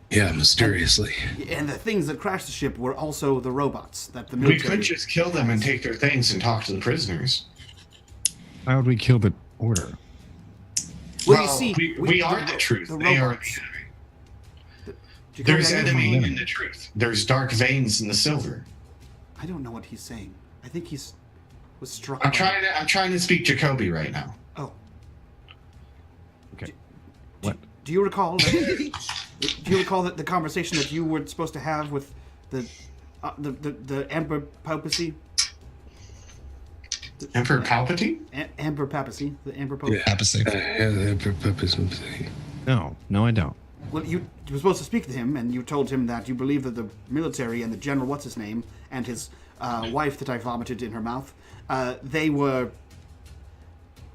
[SPEAKER 4] Yeah, mysteriously.
[SPEAKER 1] And the things that crashed the ship were also the robots that the military...
[SPEAKER 2] We could just kill them and take their things and talk to the prisoners.
[SPEAKER 5] How would we kill the order?
[SPEAKER 1] Well, you see...
[SPEAKER 2] We are the truth. They are the enemy. There's enemy in the truth. There's dark veins in the silver.
[SPEAKER 1] I don't know what he's saying. I think was struck.
[SPEAKER 2] I'm trying to speak Jacoby right now.
[SPEAKER 1] Oh.
[SPEAKER 5] Okay.
[SPEAKER 1] Do you recall? Do you recall the conversation that you were supposed to have with the Emperor Papacy?
[SPEAKER 2] Emperor Palpatine?
[SPEAKER 1] Emperor Papacy, the Emperor Pope.
[SPEAKER 4] Yeah, Papacy. Yeah, the Emperor Papacy.
[SPEAKER 5] No, I don't.
[SPEAKER 1] Well, you were supposed to speak to him, and you told him that you believe that the military and the general, what's his name, and his wife that I vomited in her mouth, they were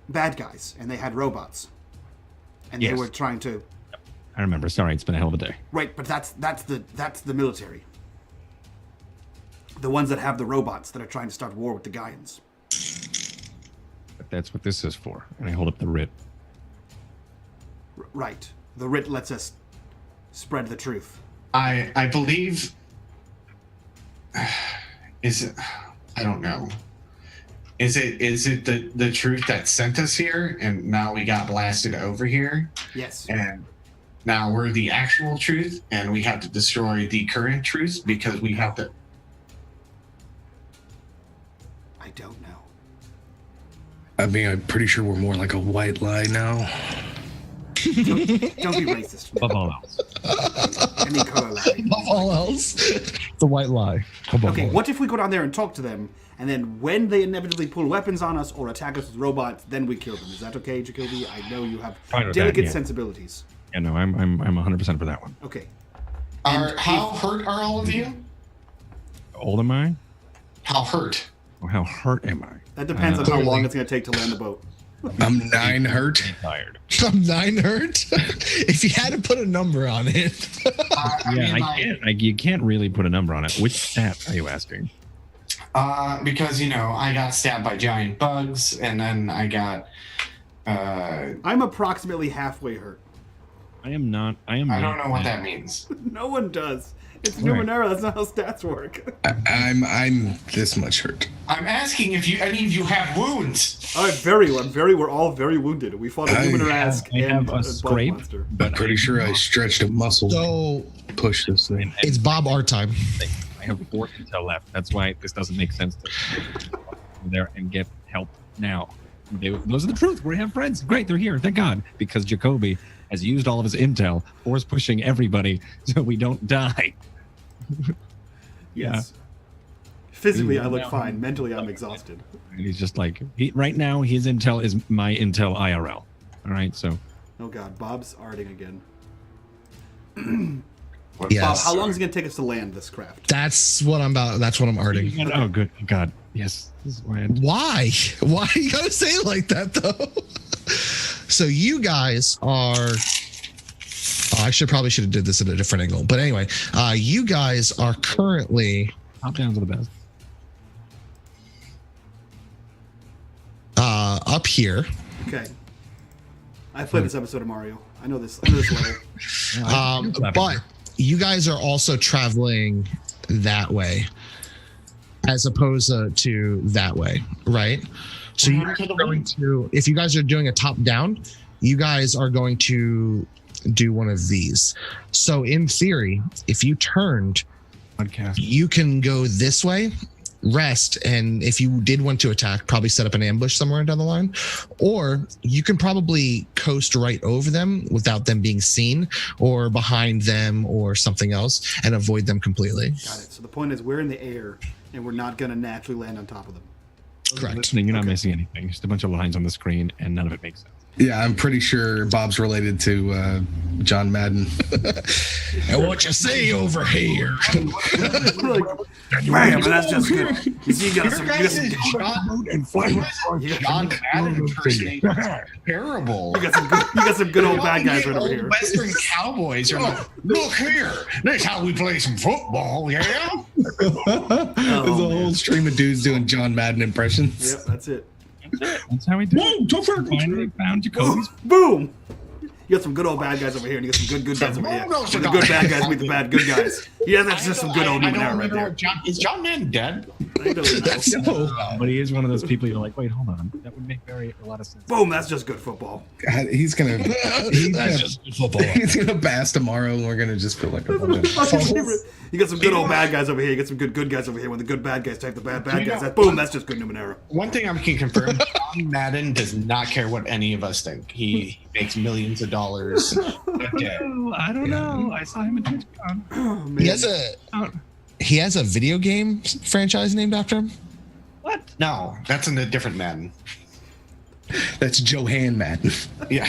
[SPEAKER 1] bad guys, and they had robots, and they were trying to.
[SPEAKER 5] I remember. Sorry, it's been a hell of a day.
[SPEAKER 1] Right, but that's the military. The ones that have the robots that are trying to start war with the Gaians.
[SPEAKER 5] But that's what this is for. And I hold up the writ.
[SPEAKER 1] Right. The writ lets us spread the truth.
[SPEAKER 2] I believe. Is it? I don't know. Is it the truth that sent us here, and now we got blasted over here?
[SPEAKER 1] Yes.
[SPEAKER 2] And now we're the actual truth, and we have to destroy the current truth because we have to.
[SPEAKER 1] I don't know.
[SPEAKER 4] I mean, I'm pretty sure we're more like a white lie now.
[SPEAKER 1] Don't be racist.
[SPEAKER 5] Above all else.
[SPEAKER 1] Any color lie.
[SPEAKER 3] Above all else, the white lie.
[SPEAKER 1] Okay, what if we go down there and talk to them, and then when they inevitably pull weapons on us or attack us with robots, then we kill them? Is that okay, Jacoby? I know you have delicate sensibilities.
[SPEAKER 5] Yeah, no, I'm 100% for that one.
[SPEAKER 1] Okay.
[SPEAKER 2] How hurt are all of you?
[SPEAKER 5] How old am I?
[SPEAKER 2] How hurt?
[SPEAKER 5] Or how hurt am I?
[SPEAKER 1] That depends on how long it's going to take to land the boat.
[SPEAKER 4] I'm 9 hurt.
[SPEAKER 5] Tired.
[SPEAKER 3] I'm 9 hurt. If you had to put a number on it.
[SPEAKER 5] I can't. You can't really put a number on it. Which stat are you asking?
[SPEAKER 2] Because I got stabbed by giant bugs, and then I got.
[SPEAKER 1] I'm approximately halfway hurt.
[SPEAKER 5] I am not.
[SPEAKER 2] I don't know what that means.
[SPEAKER 1] No one does. It's Numenera. That's not how stats work.
[SPEAKER 4] I'm this much hurt.
[SPEAKER 2] I'm asking if any of you have wounds.
[SPEAKER 1] We're all very wounded. We fought a Numenera-esque and
[SPEAKER 5] a scrape,
[SPEAKER 1] monster.
[SPEAKER 4] I'm pretty sure I stretched a muscle to push this thing.
[SPEAKER 3] It's Bob our time.
[SPEAKER 5] I have 4 intel left. That's why this doesn't make sense to go there and get help now. Those are the truth. We have friends. Great, they're here. Thank God. Because Jacoby has used all of his intel, force pushing everybody so we don't die.
[SPEAKER 1] Yes. Physically, I look fine. Mentally, I'm exhausted.
[SPEAKER 5] And he's just like, right now, his intel is my intel IRL. All right, so.
[SPEAKER 1] Oh God, Bob's arting again.
[SPEAKER 3] Yes.
[SPEAKER 1] Bob, how long is it going to take us to land this craft?
[SPEAKER 3] That's what I'm arting.
[SPEAKER 5] Oh, good. God. Yes. This is why.
[SPEAKER 3] Why you gotta say it like that though? So you guys are. I probably should have did this at a different angle, but anyway, you guys are currently
[SPEAKER 5] top downs are the best.
[SPEAKER 3] Up here.
[SPEAKER 1] Okay. I played this episode of Mario. I know this level.
[SPEAKER 3] But you guys are also traveling that way, as opposed to that way, right? So you're going to, if you guys are doing a top down, you guys are going to do one of these. So in theory, if you turned, you can go this way, rest, and if you did want to attack, probably set up an ambush somewhere down the line, or you can probably coast right over them without them being seen, or behind them or something else, and avoid them completely.
[SPEAKER 1] Got it. So the point is we're in the air and we're not going to naturally land on top of them.
[SPEAKER 3] Correct.
[SPEAKER 5] Listening, you're not missing anything. Just a bunch of lines on the screen and none of it makes sense.
[SPEAKER 4] Yeah, I'm pretty sure Bob's related to John Madden.
[SPEAKER 3] And what you say over here?
[SPEAKER 1] Man, but that's just good. You see, you got some
[SPEAKER 2] John Madden impersonation is terrible.
[SPEAKER 1] You got some good old bad guys right over here.
[SPEAKER 2] Western cowboys are like, look here, that's how we play some football, yeah?
[SPEAKER 4] There's a whole stream of dudes doing John Madden impressions.
[SPEAKER 1] Yep, that's it.
[SPEAKER 5] That's how we do it. Finally found Jacoby's.
[SPEAKER 1] Boom! You got some good old bad guys over here, and you got some good guys over here. When the good bad guys meet the bad good guys. Yeah, that's just some good old Numenera right there.
[SPEAKER 2] Is John Madden dead?
[SPEAKER 3] That's
[SPEAKER 5] But he is one of those people you're like, wait, hold on. That would make a lot of sense.
[SPEAKER 1] Boom, that's just good football.
[SPEAKER 4] God, he's gonna bass tomorrow, and we're gonna just feel like a bunch of
[SPEAKER 1] You got some good old bad guys over here. You got some good guys over here. When the good bad guys take the bad guys, boom, that's just good Numenera.
[SPEAKER 2] One thing I can confirm: John Madden does not care what any of us think. He makes millions of dollars a day.
[SPEAKER 5] I don't know. I saw him at TwitchCon.
[SPEAKER 1] Oh,
[SPEAKER 3] He has a video game franchise named after him.
[SPEAKER 2] What? No, that's in a different Madden.
[SPEAKER 4] That's Johan Madden.
[SPEAKER 2] Yeah,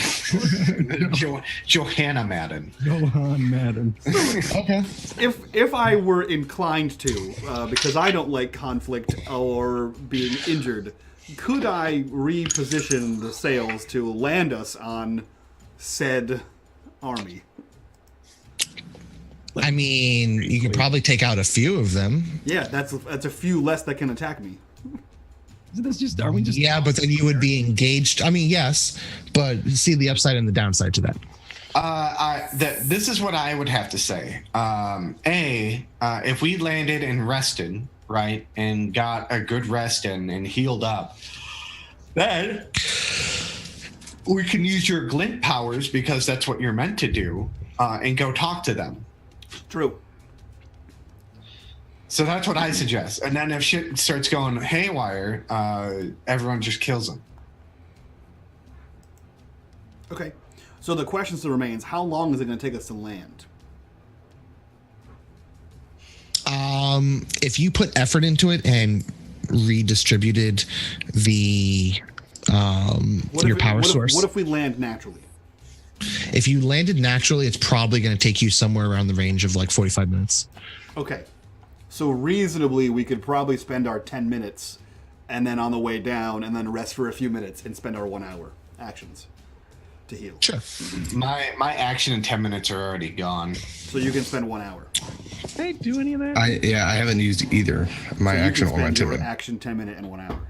[SPEAKER 2] Johanna Madden.
[SPEAKER 5] Johan Madden.
[SPEAKER 3] Okay.
[SPEAKER 1] If I were inclined to, because I don't like conflict or being injured, could I reposition the sails to land us on said army?
[SPEAKER 3] I mean, you could probably take out a few of them.
[SPEAKER 1] Yeah, that's a few less that can attack me.
[SPEAKER 5] Are we just?
[SPEAKER 3] Yeah, but then you would be engaged. I mean, yes, but see the upside and the downside to that.
[SPEAKER 2] This is what I would have to say. If we landed and rested, right, and got a good rest in and healed up, then we can use your glint powers, because that's what you're meant to do, and go talk to them.
[SPEAKER 1] True.
[SPEAKER 2] So that's what I suggest. And then if shit starts going haywire, everyone just kills them.
[SPEAKER 1] Okay. So the question still remains, how long is it going to take us to land?
[SPEAKER 3] If you put effort into it and redistributed the your power source.
[SPEAKER 1] What if we land naturally?
[SPEAKER 3] If you landed naturally, it's probably going to take you somewhere around the range of like 45 minutes.
[SPEAKER 1] Okay. So reasonably, we could probably spend our 10 minutes and then on the way down and then rest for a few minutes and spend our 1 hour actions to heal.
[SPEAKER 3] Sure.
[SPEAKER 2] My action in 10 minutes are already gone.
[SPEAKER 1] So you can spend 1 hour.
[SPEAKER 5] Did I do any of that?
[SPEAKER 4] I haven't used either my action or my 10 minute.
[SPEAKER 1] Action 10 minute and 1 hour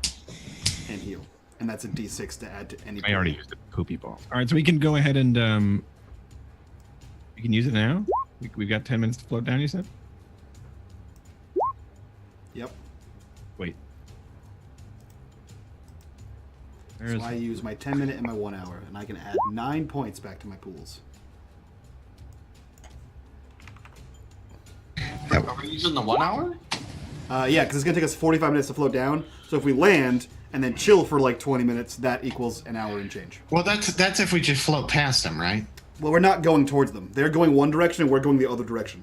[SPEAKER 1] and heal. And that's a D6 to add to any.
[SPEAKER 5] I already used it. Poopy ball. All right, so we can go ahead and we can use it now. We've got 10 minutes to float down. You said.
[SPEAKER 1] Yep.
[SPEAKER 5] Wait.
[SPEAKER 1] So I use my 10 minute and my 1 hour, and I can add 9 points back to my pools.
[SPEAKER 2] Are we using the 1 hour?
[SPEAKER 1] Yeah, because it's going to take us 45 minutes to float down. So if we land and then chill for like 20 minutes, that equals an hour and change.
[SPEAKER 2] Well, that's if we just float past them, right?
[SPEAKER 1] Well, we're not going towards them. They're going one direction, and we're going the other direction.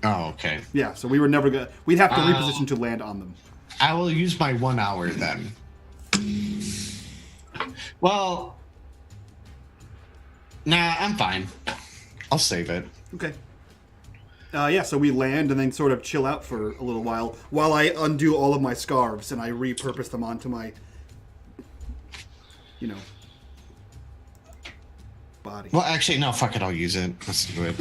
[SPEAKER 2] Oh, okay.
[SPEAKER 1] Yeah, so we were never going to... We'd have to reposition to land on them.
[SPEAKER 2] I will use my 1 hour then. Well... Nah, I'm fine. I'll save it.
[SPEAKER 1] Okay. Yeah, so we land and then sort of chill out for a little while I undo all of my scarves and I repurpose them onto my, body.
[SPEAKER 2] Well, actually, no, fuck it, I'll use it. Let's do it.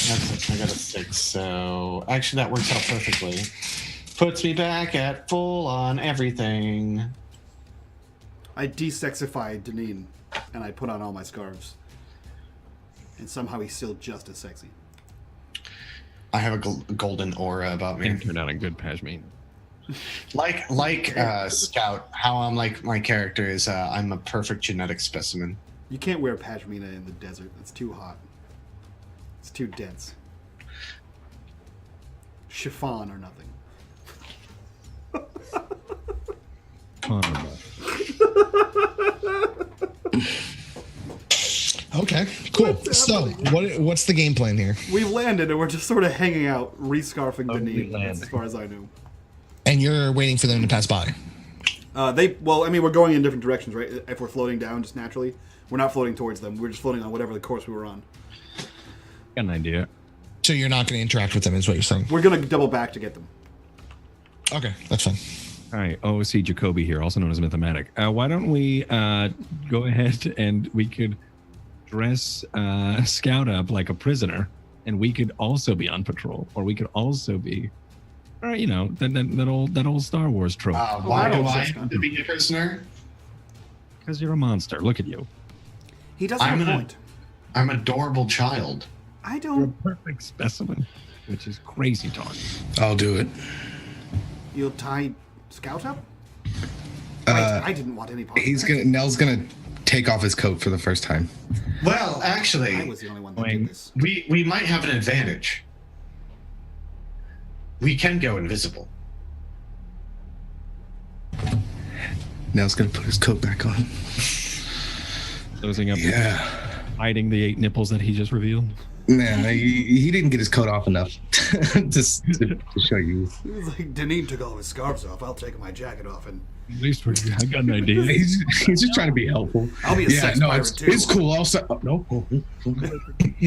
[SPEAKER 2] I got a 6, so... Actually, that works out perfectly. Puts me back at full on everything.
[SPEAKER 1] I desexified Deneen and I put on all my scarves. And somehow he's still just as sexy.
[SPEAKER 2] I have a golden aura about me.
[SPEAKER 5] And turned out a good Pashmine.
[SPEAKER 2] Like Scout, how I'm like my character is I'm a perfect genetic specimen.
[SPEAKER 1] You can't wear pashmina in the desert. It's too hot. It's too dense. Chiffon or nothing.
[SPEAKER 3] Okay, cool. So, what's the game plan here?
[SPEAKER 1] We've landed and we're just sort of hanging out, rescarfing Deneen, as far as I know.
[SPEAKER 3] And you're waiting for them to pass by?
[SPEAKER 1] Well, I mean, we're going in different directions, right? If we're floating down just naturally, we're not floating towards them. We're just floating on whatever the course we were on.
[SPEAKER 5] Got an idea.
[SPEAKER 3] So you're not going to interact with them, is what you're saying?
[SPEAKER 1] We're going to double back to get them.
[SPEAKER 3] Okay, that's fine.
[SPEAKER 5] All right, OC Jacoby here, also known as Mythomatic. Why don't we go ahead and we could dress Scout up like a prisoner, and we could also be on patrol, or we could also be, all right, you know, that old Star Wars trope.
[SPEAKER 2] Why do I have to be a prisoner?
[SPEAKER 5] Because you're a monster. Look at you.
[SPEAKER 1] He does have a point.
[SPEAKER 2] I'm an adorable child.
[SPEAKER 1] I
[SPEAKER 5] You're a
[SPEAKER 1] don't...
[SPEAKER 5] perfect specimen, which is crazy talk.
[SPEAKER 4] I'll do it.
[SPEAKER 1] You'll tie Scout up? Wait, I didn't want any part of that.
[SPEAKER 4] Nell's gonna take off his coat for the first time.
[SPEAKER 2] Well, actually,
[SPEAKER 1] I was the only one that did this.
[SPEAKER 2] we might have an advantage. We can go invisible.
[SPEAKER 4] Nell's gonna put his coat back on.
[SPEAKER 5] Closing up,
[SPEAKER 4] Yeah.
[SPEAKER 5] hiding the 8 nipples that he just revealed.
[SPEAKER 4] Nah, he didn't get his coat off enough just to show you.
[SPEAKER 1] It was like, Deneen took all his scarves off. I'll take my jacket off and...
[SPEAKER 5] At least I got an idea.
[SPEAKER 4] He's just trying to be helpful.
[SPEAKER 1] I'll be a sex pirate too.
[SPEAKER 4] It's cool. No.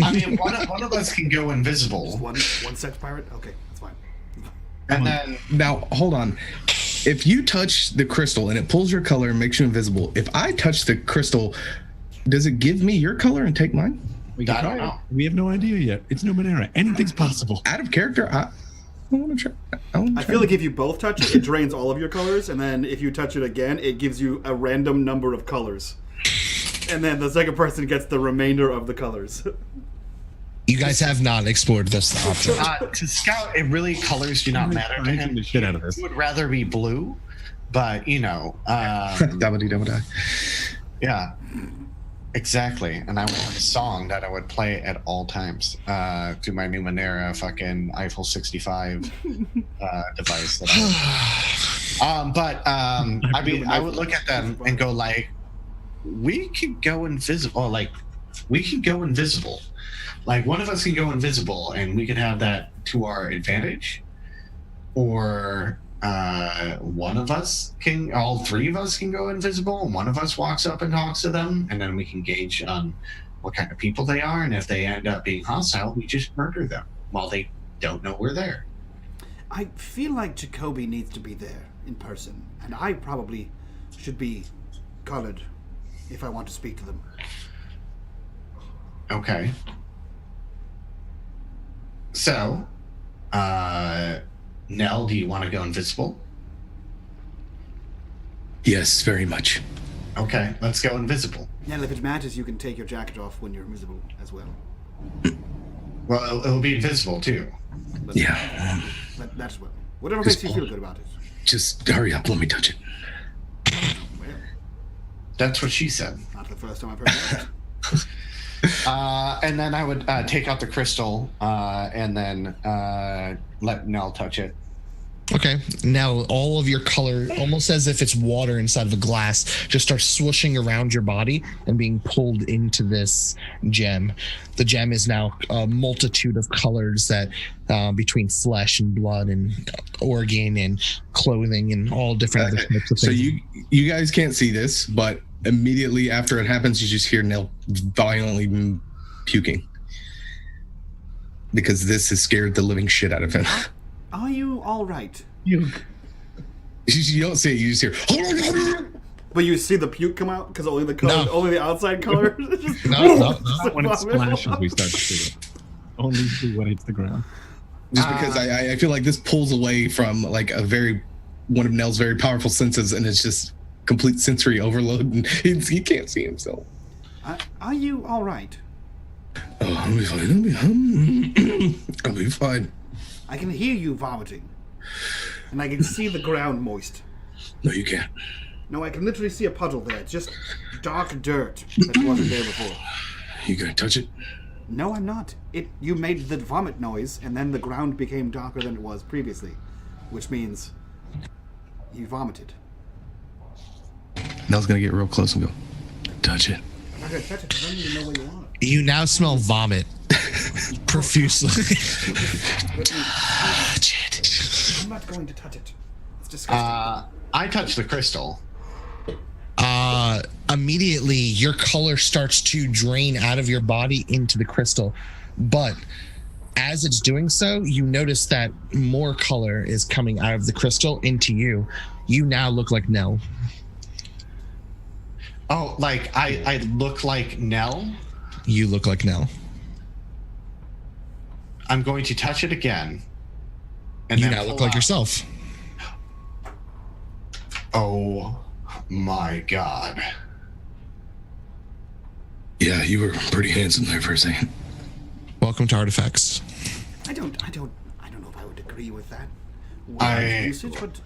[SPEAKER 2] I mean, one of us can go invisible.
[SPEAKER 1] Just one sex pirate? Okay, that's fine.
[SPEAKER 2] And then
[SPEAKER 4] Now, hold on. If you touch the crystal and it pulls your color and makes you invisible, if I touch the crystal, does it give me your color and take mine?
[SPEAKER 2] I don't know.
[SPEAKER 5] We have no idea yet. It's Numenera. Anything's possible.
[SPEAKER 4] Out of character, I want to try.
[SPEAKER 1] I feel like if you both touch it, it drains all of your colors, and then if you touch it again, it gives you a random number of colors. And then the second person gets the remainder of the colors.
[SPEAKER 3] You guys have not explored this option.
[SPEAKER 2] To Scout, it really colors do not matter to him.
[SPEAKER 5] The shit out of this.
[SPEAKER 2] He would rather be blue, but you know,
[SPEAKER 4] Dabba-dee-dabba-die.
[SPEAKER 2] yeah, exactly. And I would have a song that I would play at all times through my Numenera fucking Eiffel 65 device. That I mean, I would look at them and go like, we could go invisible. Or like, we could go invisible. Like one of us can go invisible, and we could have that to our advantage, or one of us can, all 3 of us can go invisible, and one of us walks up and talks to them, and then we can gauge on what kind of people they are, and if they end up being hostile, we just murder them while they don't know we're there.
[SPEAKER 1] I feel like Jacoby needs to be there in person, and I probably should be colored if I want to speak to them.
[SPEAKER 2] Okay. So, Nell, do you want to go invisible?
[SPEAKER 4] Yes, very much.
[SPEAKER 2] Okay, let's go invisible.
[SPEAKER 1] Now, if it matters, you can take your jacket off when you're invisible as well.
[SPEAKER 2] Well, it'll be invisible too.
[SPEAKER 1] But
[SPEAKER 4] Yeah.
[SPEAKER 1] That's what. Whatever makes you feel good about it.
[SPEAKER 4] Just hurry up. Let me touch it.
[SPEAKER 1] Well,
[SPEAKER 2] That's what she said.
[SPEAKER 1] not the first time I've heard that.
[SPEAKER 2] And then I would take out the crystal and then let Nell touch it.
[SPEAKER 3] Okay, now all of your color, almost as if it's water inside of a glass, just starts swooshing around your body and being pulled into this gem. The gem is now a multitude of colors that between flesh and blood and organ and clothing and all different other types of things.
[SPEAKER 4] So you guys can't see this, but immediately after it happens, you just hear Nell violently puking because this has scared the living shit out of him.
[SPEAKER 1] Are you all right?
[SPEAKER 4] You don't see it. You just hear.
[SPEAKER 1] But you see the puke come out because only the color,
[SPEAKER 3] No.
[SPEAKER 1] only the outside color.
[SPEAKER 3] No.
[SPEAKER 5] Not when it splashes, we start to see it. Only see when it's the ground.
[SPEAKER 4] Just because I feel like this pulls away from like one of Nell's very powerful senses, and it's just complete sensory overload, and he can't see himself.
[SPEAKER 1] Are you all right?
[SPEAKER 4] Oh, I'll be fine. I'll be fine.
[SPEAKER 1] I can hear you vomiting, and I can see the ground moist.
[SPEAKER 4] No, you can't.
[SPEAKER 1] No, I can literally see a puddle there. It's just dark dirt that wasn't there before.
[SPEAKER 4] You gonna touch it?
[SPEAKER 1] No, I'm not. You made the vomit noise, and then the ground became darker than it was previously, which means you vomited.
[SPEAKER 4] Nell's gonna get real close and go, touch it.
[SPEAKER 1] I'm not gonna touch it. I don't even know where you are.
[SPEAKER 3] You now smell vomit profusely.
[SPEAKER 1] I'm not going to touch it. It's disgusting.
[SPEAKER 2] I touch the crystal.
[SPEAKER 3] Immediately your color starts to drain out of your body into the crystal, but as it's doing so, you notice that more color is coming out of the crystal into you. You now look like Nell.
[SPEAKER 2] Oh, like I look like Nell?
[SPEAKER 3] You look like Nell.
[SPEAKER 2] I'm going to touch it again. And
[SPEAKER 3] you
[SPEAKER 2] then
[SPEAKER 3] now look like yourself.
[SPEAKER 2] Oh my god.
[SPEAKER 4] Yeah, you were pretty handsome there for a second.
[SPEAKER 3] Welcome to Artifacts.
[SPEAKER 1] I don't know if I would agree with that. Usage, but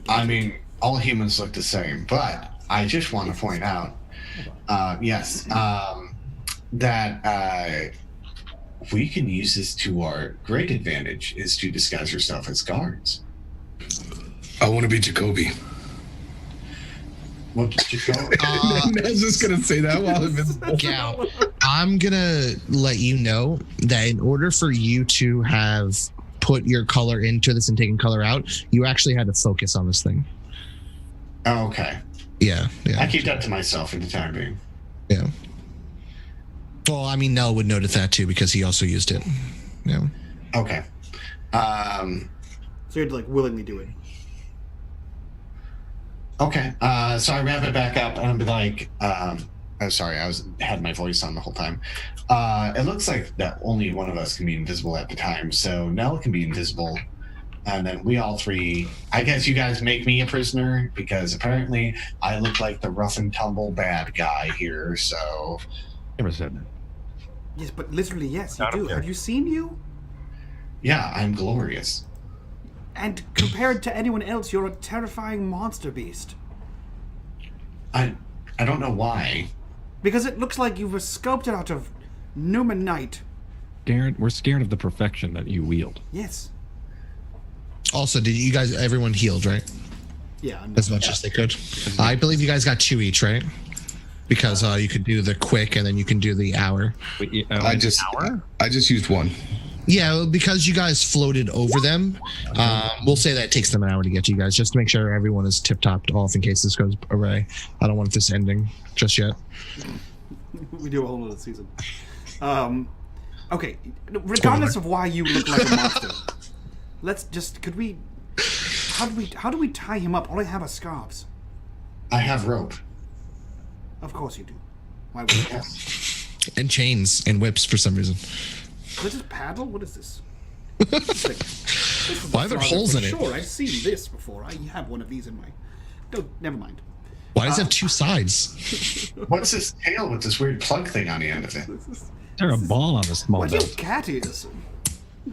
[SPEAKER 2] I mean, all humans look the same, but I just want to point out, that we can use this to our great advantage, is to disguise yourself as guards.
[SPEAKER 4] I want to be Jacoby.
[SPEAKER 2] What did you go?
[SPEAKER 4] I was just gonna say that while
[SPEAKER 3] Gal, I'm gonna let you know that in order for you to have put your color into this and taken color out, you actually had to focus on this thing.
[SPEAKER 2] Oh, okay.
[SPEAKER 3] Yeah.
[SPEAKER 2] I keep that to myself for the time being.
[SPEAKER 3] Yeah. Well, I mean, Nell would notice that too because he also used it. Yeah.
[SPEAKER 2] Okay.
[SPEAKER 1] So you had to like willingly do it.
[SPEAKER 2] Okay. So I wrap it back up and I'll be like, sorry, had my voice on the whole time. It looks like that only one of us can be invisible at the time, so Nell can be invisible, and then we all three. I guess you guys make me a prisoner because apparently I look like the rough and tumble bad guy here. So.
[SPEAKER 5] Never said that.
[SPEAKER 1] Yes, but literally, yes, you
[SPEAKER 5] Not
[SPEAKER 1] do.
[SPEAKER 5] up there.
[SPEAKER 1] Have you seen you?
[SPEAKER 2] Yeah, I'm glorious.
[SPEAKER 1] And compared to anyone else, you're a terrifying monster beast.
[SPEAKER 2] I don't know why.
[SPEAKER 1] Because it looks like you were sculpted out of Numenite.
[SPEAKER 5] We're scared of the perfection that you wield.
[SPEAKER 1] Yes.
[SPEAKER 3] Also, did you guys, everyone healed, right?
[SPEAKER 1] Yeah.
[SPEAKER 3] As much as they could. I believe you guys got 2 each, right? Because you could do the quick and then you can do the hour.
[SPEAKER 5] Wait,
[SPEAKER 4] I just used one.
[SPEAKER 3] Yeah, because you guys floated over them, we'll say that it takes them an hour to get to you guys, just to make sure everyone is tip-topped off in case this goes awry. I don't want this ending just yet.
[SPEAKER 1] We do a whole other season. Okay, regardless of why you look like a monster, let's just, how do we tie him up? All I have are scarves.
[SPEAKER 2] I have rope.
[SPEAKER 1] Of course you do. Why would you?
[SPEAKER 2] Yes.
[SPEAKER 3] And chains and whips for some reason.
[SPEAKER 1] Is this paddle? What is this? This is
[SPEAKER 3] Why are there holes in it?
[SPEAKER 1] Sure, I've seen this before. I have one of these in my... No, never mind.
[SPEAKER 3] Why does it have 2 sides?
[SPEAKER 2] What's this tail with this weird plug thing on the end of it?
[SPEAKER 5] Is there a ball on the small
[SPEAKER 1] What
[SPEAKER 5] belt?
[SPEAKER 1] your cat is?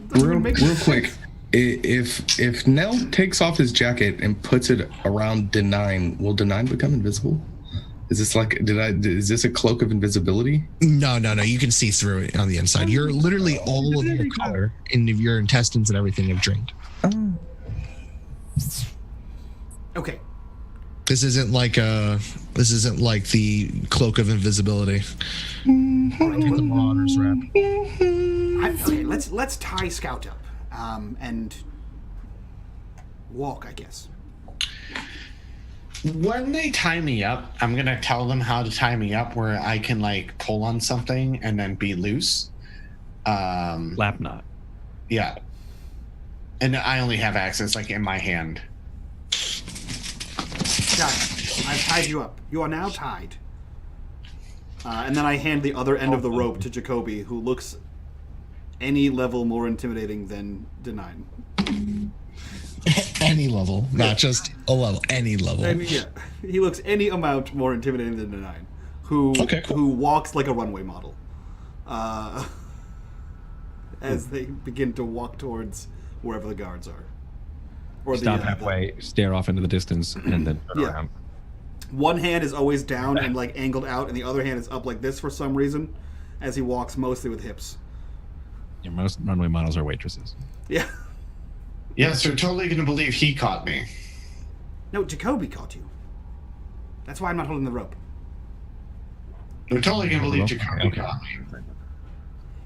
[SPEAKER 4] Real quick, if Nell takes off his jacket and puts it around D9, will D9 become invisible? Is this like, is this a cloak of invisibility?
[SPEAKER 3] No. You can see through it on the inside. You're literally all of your color in your intestines and everything have drained.
[SPEAKER 1] Okay.
[SPEAKER 3] This isn't like the cloak of invisibility. The Marauders rap.
[SPEAKER 1] Okay, let's tie Scout up, and walk, I guess.
[SPEAKER 2] When they tie me up, I'm gonna tell them how to tie me up where I can like pull on something and then be loose.
[SPEAKER 5] Lap knot.
[SPEAKER 2] Yeah. And I only have access like in my hand.
[SPEAKER 1] Got it. I've tied you up. You are now tied. And then I hand the other end of the rope to Jacoby, who looks any level more intimidating than D9.
[SPEAKER 3] Any level, not just a level. Any level.
[SPEAKER 1] I mean, yeah, he looks any amount more intimidating than D9, who walks like a runway model. As they begin to walk towards wherever the guards are. Or
[SPEAKER 5] Stop halfway, stare off into the distance, and then turn around.
[SPEAKER 1] One hand is always down and like angled out, and the other hand is up like this for some reason, as he walks mostly with hips.
[SPEAKER 5] Yeah, most runway models are waitresses.
[SPEAKER 1] Yeah.
[SPEAKER 2] Yes, they're totally gonna believe he caught me.
[SPEAKER 1] No, Jacoby caught you. That's why I'm not holding the rope.
[SPEAKER 2] They're totally gonna believe Jacoby caught me.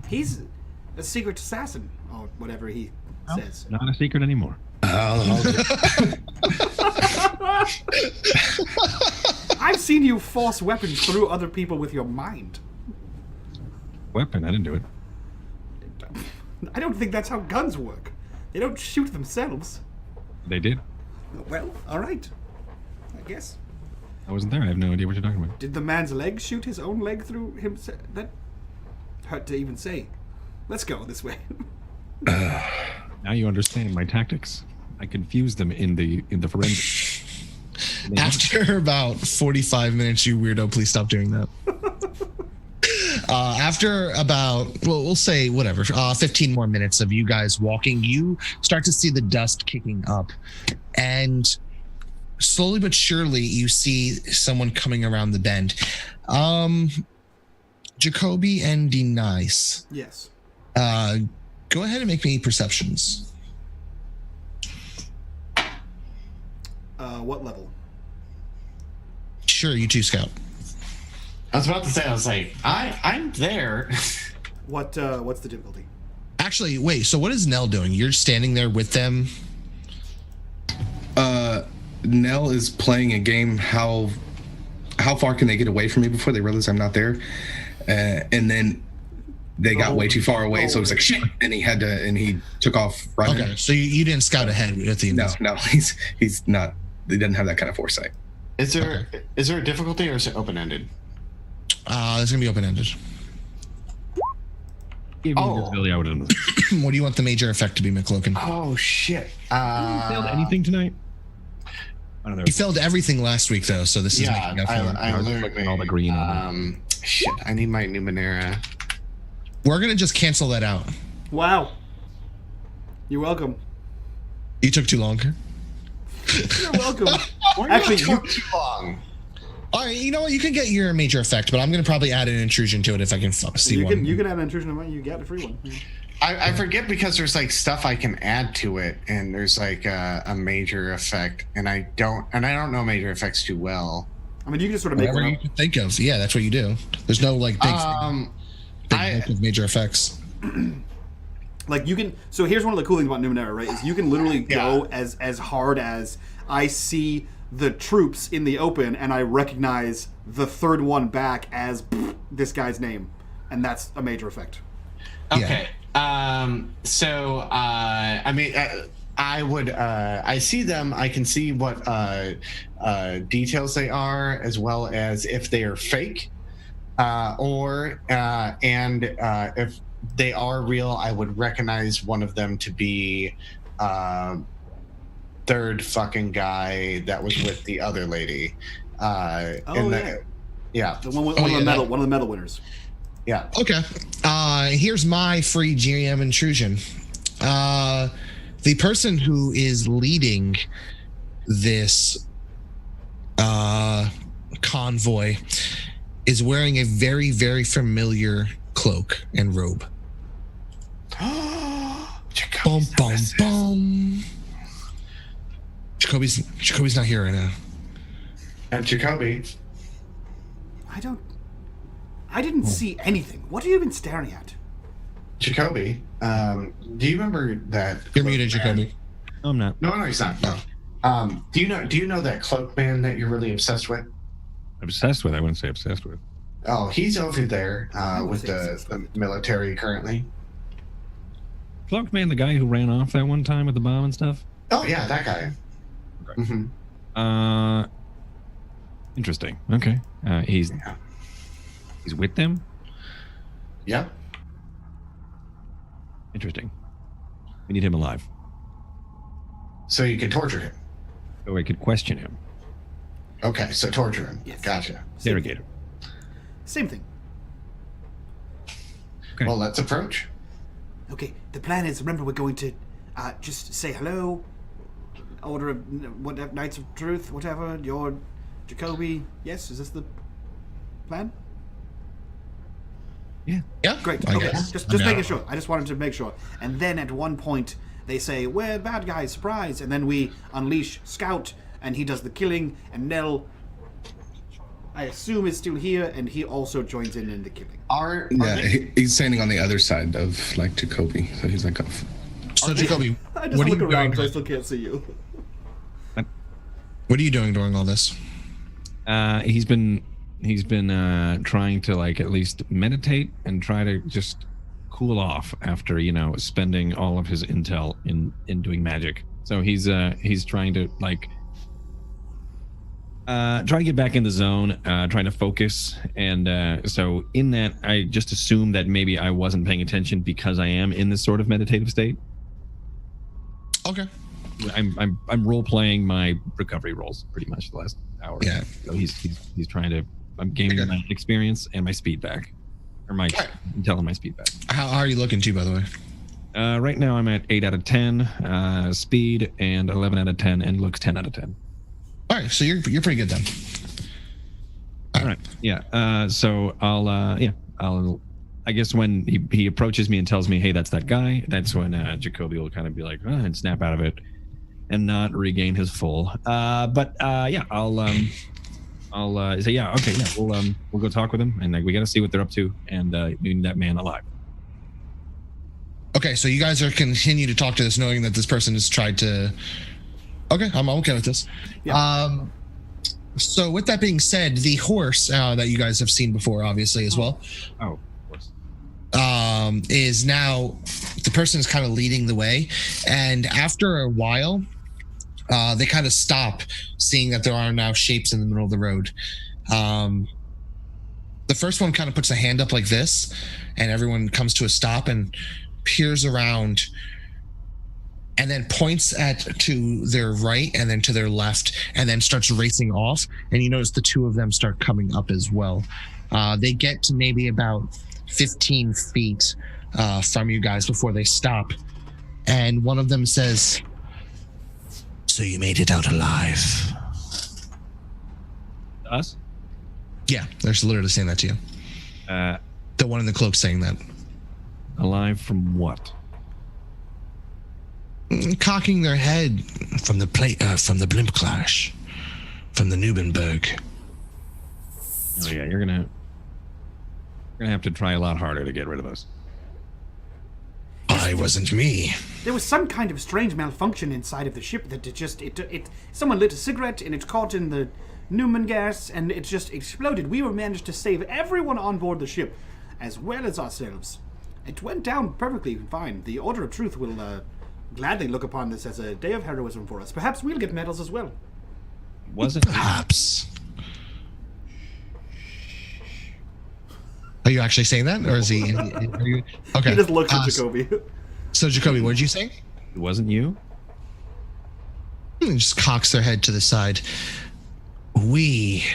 [SPEAKER 1] He's a secret assassin, or whatever he says.
[SPEAKER 5] Not a secret anymore.
[SPEAKER 1] I've seen you force weapons through other people with your mind.
[SPEAKER 5] Weapon? I didn't do it.
[SPEAKER 1] I don't think that's how guns work. They don't shoot themselves.
[SPEAKER 5] They did.
[SPEAKER 1] Well, all right. I guess.
[SPEAKER 5] I wasn't there. I have no idea what you're talking about.
[SPEAKER 1] Did the man's leg shoot his own leg through him? That hurt to even say. Let's go this way.
[SPEAKER 5] Now you understand my tactics. I confused them in the forensics.
[SPEAKER 3] After about 45 minutes, you weirdo, please stop doing that. After about, well, we'll say whatever, 15 more minutes of you guys walking, you start to see the dust kicking up. And slowly but surely, you see someone coming around the bend. Jacoby and Denice.
[SPEAKER 1] Yes.
[SPEAKER 3] Go ahead and make me perceptions.
[SPEAKER 1] What level?
[SPEAKER 3] Sure, you two scout.
[SPEAKER 2] I was about to say, I was like, I'm there.
[SPEAKER 1] What's the difficulty?
[SPEAKER 3] Actually, wait, so what is Nell doing? You're standing there with them?
[SPEAKER 4] Nell is playing a game. How far can they get away from me before they realize I'm not there? And then they got way too far away, so it was like shit, and he took off running.
[SPEAKER 3] Okay, so you didn't scout ahead at the end.
[SPEAKER 4] No, he's not. He doesn't have that kind of foresight.
[SPEAKER 2] Is there a difficulty, or is it open-ended?
[SPEAKER 3] It's gonna be open-ended.
[SPEAKER 5] Give me visibility, I would have done this.
[SPEAKER 3] What do you want the major effect to be, McCloakin?
[SPEAKER 2] Oh shit!
[SPEAKER 5] You failed anything tonight? I don't know.
[SPEAKER 3] You failed everything last week, though, so this is making up for it.
[SPEAKER 2] I literally
[SPEAKER 5] all the green on
[SPEAKER 2] shit. I need my Numenera.
[SPEAKER 3] We're gonna just cancel that out.
[SPEAKER 1] Wow. You're welcome.
[SPEAKER 3] You took too long.
[SPEAKER 1] You're welcome.
[SPEAKER 2] Actually, you took too long.
[SPEAKER 3] All right, you know what? You can get your major effect, but I'm gonna probably add an intrusion to it if I can see one.
[SPEAKER 1] You can add an intrusion to mine. You get a free one. Yeah.
[SPEAKER 2] I forget because there's like stuff I can add to it, and there's like a major effect, and I don't know major effects too well.
[SPEAKER 1] I mean, you can just sort of make
[SPEAKER 3] whatever
[SPEAKER 1] one
[SPEAKER 3] you
[SPEAKER 1] up.
[SPEAKER 3] can think of. Yeah, that's what you do. There's no like big bulk of major effects.
[SPEAKER 1] Like you can. So here's one of the cool things about Numenera, right? Is you can literally go as hard as I see the troops in the open, and I recognize the third one back as this guy's name, and that's a major effect.
[SPEAKER 2] Okay. So I mean, I would. I see them. I can see what details they are, as well as if they are fake, or if they are real, I would recognize one of them to be third fucking guy that was with the other lady.
[SPEAKER 1] Yeah. The one with one of the medal winners.
[SPEAKER 2] Yeah.
[SPEAKER 3] Okay. Here's my free GM intrusion. The person who is leading this convoy is wearing a very, very familiar cloak and robe. Boom, boom, boom. Jacoby's not here right now.
[SPEAKER 2] And Jacoby.
[SPEAKER 1] I didn't see anything. What have you been staring at?
[SPEAKER 2] Jacoby, do you remember that?
[SPEAKER 3] You're muted, Jacoby.
[SPEAKER 5] No, I'm not.
[SPEAKER 2] No, he's not. No. Do you know that cloak man that you're really obsessed with?
[SPEAKER 5] Obsessed with? I wouldn't say obsessed with.
[SPEAKER 2] Oh, he's over there with the military currently.
[SPEAKER 5] Cloaked man, the guy who ran off that one time with the bomb and stuff?
[SPEAKER 2] Oh yeah, that guy.
[SPEAKER 5] Okay.
[SPEAKER 2] Mm-hmm.
[SPEAKER 5] Interesting. Okay. He's with them?
[SPEAKER 2] Yep.
[SPEAKER 5] Interesting. We need him alive.
[SPEAKER 2] So you can torture him.
[SPEAKER 5] So I could question him.
[SPEAKER 2] Okay, so torture him.
[SPEAKER 1] Yes.
[SPEAKER 2] Gotcha.
[SPEAKER 5] Interrogate him.
[SPEAKER 1] Same thing.
[SPEAKER 5] Okay.
[SPEAKER 2] Well, let's approach.
[SPEAKER 1] Okay, the plan is, remember, we're going to just say hello, order of Knights of Truth, whatever, you're Jacoby. Yes, is this the plan?
[SPEAKER 5] Yeah.
[SPEAKER 1] Great.
[SPEAKER 3] I
[SPEAKER 1] Okay,
[SPEAKER 3] guess.
[SPEAKER 1] just making sure. I just wanted to make sure. And then at one point, they say, we're bad guys, surprise. And then we unleash Scout, and he does the killing, and Nell, I assume, is still here, and he also joins in the killing.
[SPEAKER 4] He's standing on the other side of like Jacoby, so he's like
[SPEAKER 3] So Jacoby,
[SPEAKER 1] I just
[SPEAKER 3] what are
[SPEAKER 1] look
[SPEAKER 3] you
[SPEAKER 1] around
[SPEAKER 3] doing?
[SPEAKER 1] because I still can't see you.
[SPEAKER 3] What are you doing during all this?
[SPEAKER 5] He's been trying to like at least meditate and try to just cool off after spending all of his intel in doing magic. So he's trying to like try to get back in the zone, trying to focus. And so in that, I just assumed that maybe I wasn't paying attention because I am in this sort of meditative state.
[SPEAKER 3] Okay.
[SPEAKER 5] I'm role playing my recovery roles pretty much the last hour.
[SPEAKER 3] Yeah.
[SPEAKER 5] So he's trying to. I'm gaining my experience and my speed back, or my intel and my speed back.
[SPEAKER 3] How are you looking to, by the way?
[SPEAKER 5] Right now I'm at 8 out of 10 speed and 11 out of 10 and looks 10 out of 10.
[SPEAKER 3] All right, so you're pretty good then.
[SPEAKER 5] All right. Yeah. So I'll I guess when he approaches me and tells me, hey, that's that guy, that's when Jacoby will kind of be like, and snap out of it and not regain his full. But I'll say, yeah, okay, yeah, we'll go talk with him, and like we got to see what they're up to, and we need that man alive.
[SPEAKER 3] Okay, so you guys are continue to talk to this, knowing that this person has tried to. Okay, I'm okay with this.
[SPEAKER 1] Yeah.
[SPEAKER 3] So with that being said, the horse that you guys have seen before, obviously as well.
[SPEAKER 5] Oh, of course.
[SPEAKER 3] Is now the person is kind of leading the way, and after a while, they kind of stop, seeing that there are now shapes in the middle of the road. The first one kind of puts a hand up like this, and everyone comes to a stop and peers around, and then points to their right and then to their left, and then starts racing off. And you notice the two of them start coming up as well. They get to maybe about 15 feet from you guys before they stop, and one of them says, "So you made it out alive."
[SPEAKER 5] Us?
[SPEAKER 3] Yeah, they're literally saying that to you. The one in the cloak saying that.
[SPEAKER 5] Alive from what?
[SPEAKER 3] Cocking their head from the from the blimp clash, from the Numenberg.
[SPEAKER 5] Oh yeah, you're gonna have to try a lot harder to get rid of us.
[SPEAKER 3] I wasn't me.
[SPEAKER 1] There was some kind of strange malfunction inside of the ship that someone lit a cigarette and it caught in the Numen gas and it just exploded. We were managed to save everyone on board the ship, as well as ourselves. It went down perfectly fine. The Order of Truth will gladly look upon this as a day of heroism for us. Perhaps we'll get medals as well.
[SPEAKER 5] Wasn't
[SPEAKER 3] Perhaps. Are you actually saying that, or is he? Are you, okay.
[SPEAKER 1] He just looks at Jacoby.
[SPEAKER 3] So Jacoby, what did you say?
[SPEAKER 5] It wasn't you?
[SPEAKER 3] And just cocks their head to the side. We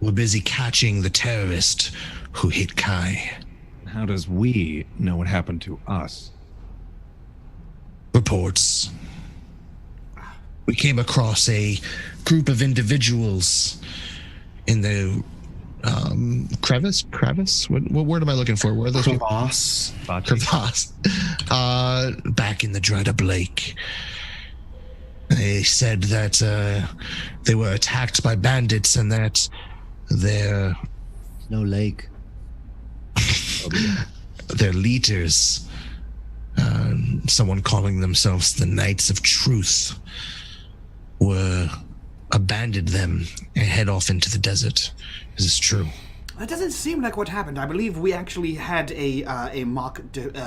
[SPEAKER 3] were busy catching the terrorist who hit Kai.
[SPEAKER 5] How does we know what happened to us?
[SPEAKER 3] Reports. We came across a group of individuals in the crevice. What word am I looking for? Where are those
[SPEAKER 4] Crevasse.
[SPEAKER 3] crevasse? Back in the Dread Lake. They said that they were attacked by bandits and that their
[SPEAKER 6] No lake.
[SPEAKER 3] their leaders, someone calling themselves the Knights of Truth, were abandoned them and head off into the desert. Is this true?
[SPEAKER 1] That doesn't seem like what happened. I believe we actually had a mock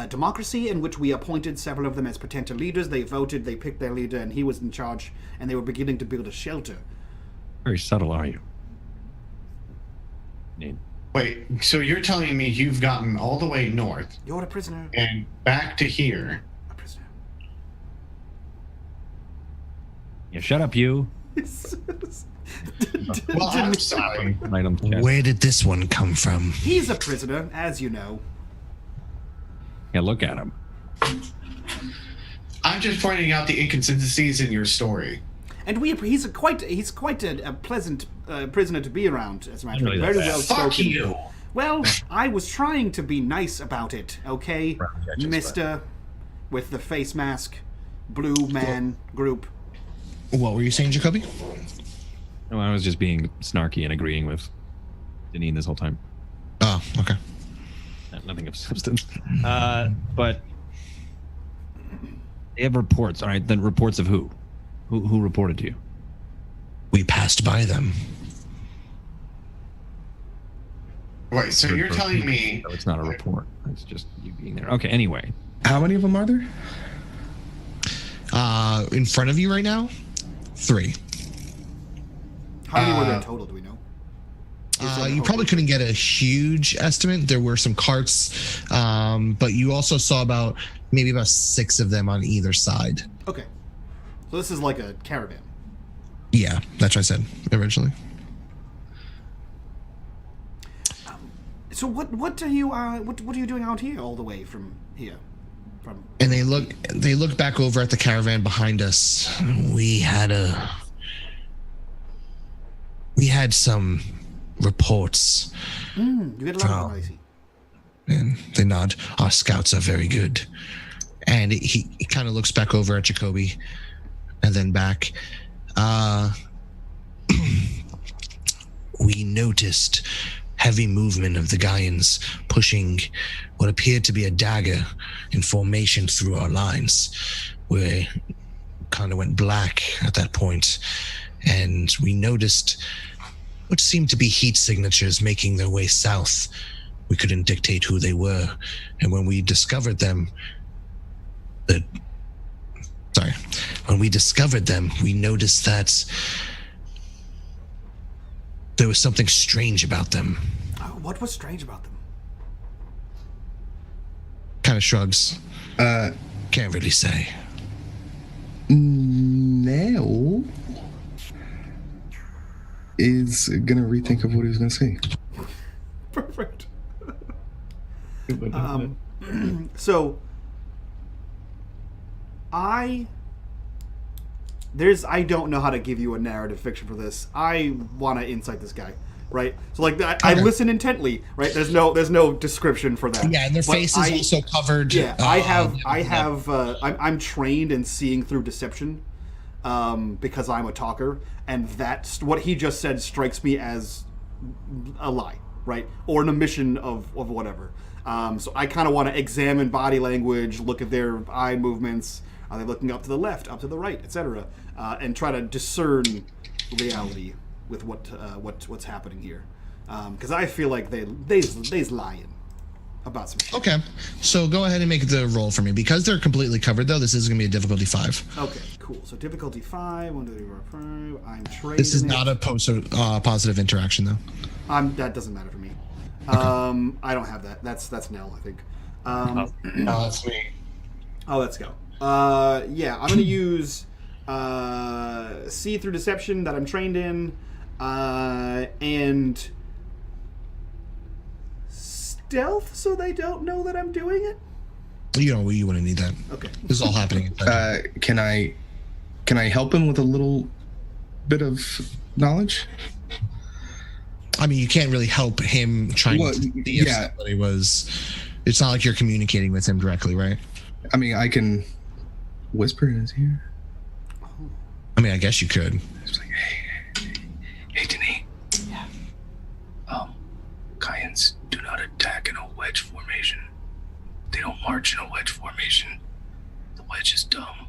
[SPEAKER 1] democracy in which we appointed several of them as potential leaders. They voted, they picked their leader, and he was in charge, and they were beginning to build a shelter.
[SPEAKER 5] Very subtle, are you? Nate.
[SPEAKER 2] Wait, so you're telling me you've gotten all the way north
[SPEAKER 1] You're a prisoner.
[SPEAKER 2] and back to here?
[SPEAKER 1] A prisoner.
[SPEAKER 5] Yeah, shut up, you.
[SPEAKER 2] Well, I'm sorry.
[SPEAKER 5] Right on the chest.
[SPEAKER 3] Where did this one come from?
[SPEAKER 1] He's a prisoner, as you know.
[SPEAKER 5] Yeah, look at him.
[SPEAKER 2] I'm just pointing out the inconsistencies in your story.
[SPEAKER 1] And he's quite a pleasant prisoner to be around, as a matter of
[SPEAKER 5] Really
[SPEAKER 1] fact. Very
[SPEAKER 5] that
[SPEAKER 1] well
[SPEAKER 5] bad.
[SPEAKER 1] spoken.
[SPEAKER 2] Fuck you.
[SPEAKER 1] Well, I was trying to be nice about it, okay,
[SPEAKER 5] Right, yeah, just
[SPEAKER 1] Mister, with the face mask, blue man group.
[SPEAKER 3] What were you saying, Jacoby?
[SPEAKER 5] No, I was just being snarky and agreeing with Deneen this whole time.
[SPEAKER 3] Oh, okay.
[SPEAKER 5] Nothing of substance. But They have reports. All right, then reports of who? Who reported to you?
[SPEAKER 3] We passed by them.
[SPEAKER 2] Wait, so you're telling me...
[SPEAKER 5] No, it's not a report. It's just you being there. Okay, anyway.
[SPEAKER 4] How many of them are there?
[SPEAKER 3] In front of you right now? 3.
[SPEAKER 1] How many were there total, do we know?
[SPEAKER 3] You probably couldn't get a huge estimate. There were some carts, but you also saw maybe about 6 of them on either side.
[SPEAKER 1] Okay. So this is like a caravan.
[SPEAKER 3] Yeah, that's what I said originally.
[SPEAKER 1] So what are you what are you doing out here all the way from here?
[SPEAKER 3] And they look back over at the caravan behind us. We had some reports.
[SPEAKER 1] You get a lot of them, I see.
[SPEAKER 3] And they nod. Our scouts are very good. And he kind of looks back over at Jacoby and then back. We noticed heavy movement of the Gaians pushing what appeared to be a dagger in formation through our lines. We kind of went black at that point, and we noticed what seemed to be heat signatures making their way south. We couldn't dictate who they were, and when we discovered them, we noticed that there was something strange about them.
[SPEAKER 1] What was strange about them?
[SPEAKER 3] Kind of shrugs. Can't really say.
[SPEAKER 4] Nell is gonna rethink of what he was gonna say.
[SPEAKER 1] Perfect. So I don't know how to give you a narrative fiction for this. I want to insight this guy, right? So like I listen intently, right? There's no description for that.
[SPEAKER 3] Yeah, and their face is also covered.
[SPEAKER 1] Yeah, I'm trained in seeing through deception, because I'm a talker, and that's what he just said strikes me as a lie, right? Or an omission of whatever. So I kind of want to examine body language, look at their eye movements. Are they looking up to the left, up to the right, etc., and try to discern reality with what's happening here? Because I feel like they's lying about some shit.
[SPEAKER 3] Okay, so go ahead and make the roll for me. Because they're completely covered, though, this is going to be a difficulty 5.
[SPEAKER 1] Okay, cool. So difficulty 5, 1, 2, 3, 4, 5. I'm trading.
[SPEAKER 3] This is not a positive interaction, though.
[SPEAKER 1] That doesn't matter for me.
[SPEAKER 3] Okay.
[SPEAKER 1] I don't have that. That's Nell, I think.
[SPEAKER 2] that's me.
[SPEAKER 1] Oh, let's go. Yeah, I'm gonna use see through deception that I'm trained in, and stealth so they don't know that I'm doing it.
[SPEAKER 3] You wouldn't need that.
[SPEAKER 1] Okay.
[SPEAKER 3] This is all happening.
[SPEAKER 4] Can I help him with a little bit of knowledge?
[SPEAKER 3] I mean, you can't really help him trying to see if somebody was. It's not like you're communicating with him directly, right?
[SPEAKER 4] I mean, I can whisper in his ear.
[SPEAKER 3] I mean, I guess you could.
[SPEAKER 4] It's like, hey, Denis.
[SPEAKER 1] Yeah.
[SPEAKER 4] Gaians do not attack in a wedge formation. They don't march in a wedge formation. The wedge is dumb.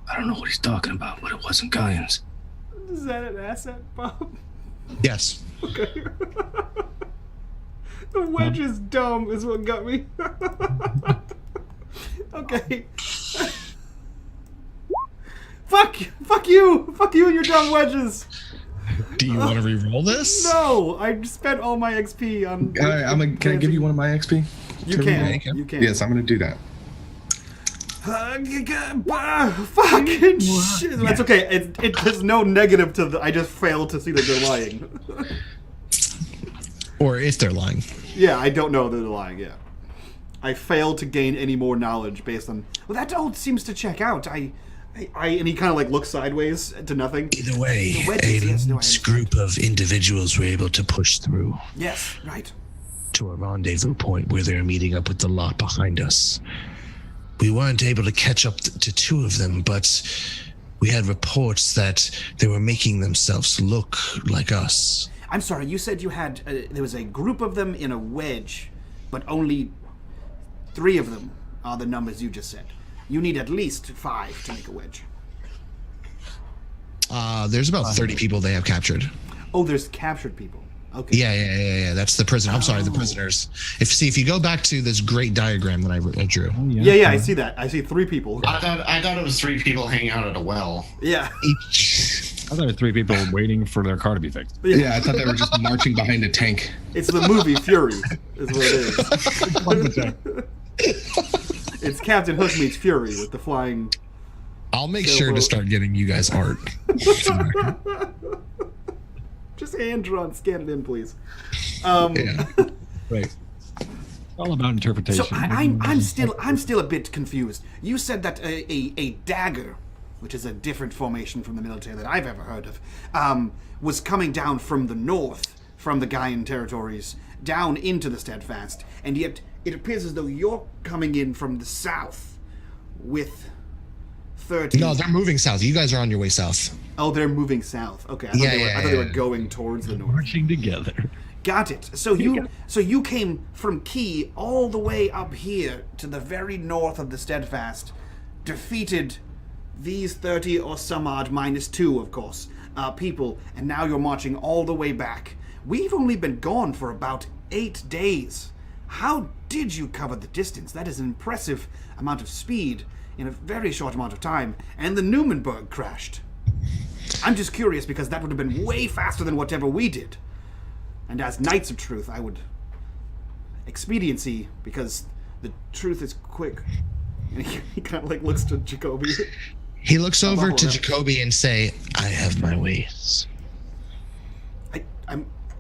[SPEAKER 4] I don't know what he's talking about, but it wasn't Gaians.
[SPEAKER 1] Is that an asset, Bob?
[SPEAKER 3] Yes.
[SPEAKER 1] Okay. The wedge is dumb is what got me. Okay. Fuck you and your dumb wedges.
[SPEAKER 3] Do you want to re-roll this?
[SPEAKER 1] No, I spent all my XP on.
[SPEAKER 4] Can I give you one of my XP?
[SPEAKER 1] You can. You can.
[SPEAKER 4] Yes, I'm going to do that.
[SPEAKER 1] Fucking shit. That's okay. There's no negative to the. I just failed to see that they're lying.
[SPEAKER 3] Or if they're lying.
[SPEAKER 1] Yeah, I don't know that they're lying. Yeah, I failed to gain any more knowledge based on. Well, that all seems to check out. And he kind of like looks sideways to nothing.
[SPEAKER 3] Either way, a group of individuals were able to push through.
[SPEAKER 1] Yes, right.
[SPEAKER 3] To a rendezvous point where they're meeting up with the lot behind us. We weren't able to catch up to 2 of them, but we had reports that they were making themselves look like us.
[SPEAKER 1] I'm sorry, you said you had, there was a group of them in a wedge, but only 3 of them are the numbers you just said. You need at least 5 to make a wedge.
[SPEAKER 3] There's about 30 people they have captured.
[SPEAKER 1] Oh, there's captured people. Okay.
[SPEAKER 3] Yeah. That's the prisoner. I'm sorry, the prisoners. If you go back to this great diagram that I drew.
[SPEAKER 5] Oh,
[SPEAKER 1] Yeah, I see that. I see 3 people.
[SPEAKER 2] I thought it was 3 people hanging out at a well.
[SPEAKER 1] Yeah.
[SPEAKER 5] I thought there were 3 people waiting for their car to be fixed.
[SPEAKER 4] Yeah, I thought they were just marching behind a tank.
[SPEAKER 1] It's the movie Fury, is what it is. It's Captain Hook meets Fury with the flying.
[SPEAKER 3] I'll make sure to start getting you guys art.
[SPEAKER 1] Just hand drawn, scan it in, please.
[SPEAKER 3] Yeah.
[SPEAKER 5] Right. It's all about interpretation.
[SPEAKER 1] So I'm still a bit confused. You said that a dagger, which is a different formation from the military that I've ever heard of, was coming down from the north, from the Gaian territories, down into the Steadfast, and yet it appears as though you're coming in from the south with 30.
[SPEAKER 3] No, they're moving south. You guys are on your way south.
[SPEAKER 1] Oh, they're moving south. Okay, I thought they were going towards the north.
[SPEAKER 5] Marching together.
[SPEAKER 1] Got it. So you came from Key all the way up here to the very north of the Steadfast, defeated these 30 or some odd, -2, of course, people, and now you're marching all the way back. We've only been gone for about 8 days. How did you cover the distance? That is an impressive amount of speed in a very short amount of time, and the Numenberg crashed. I'm just curious because that would have been way faster than whatever we did. And as Knights of Truth, I would... Expediency, because the truth is quick. And he kind of like looks to Jacoby.
[SPEAKER 3] He looks over to Jacoby and say, I have my ways.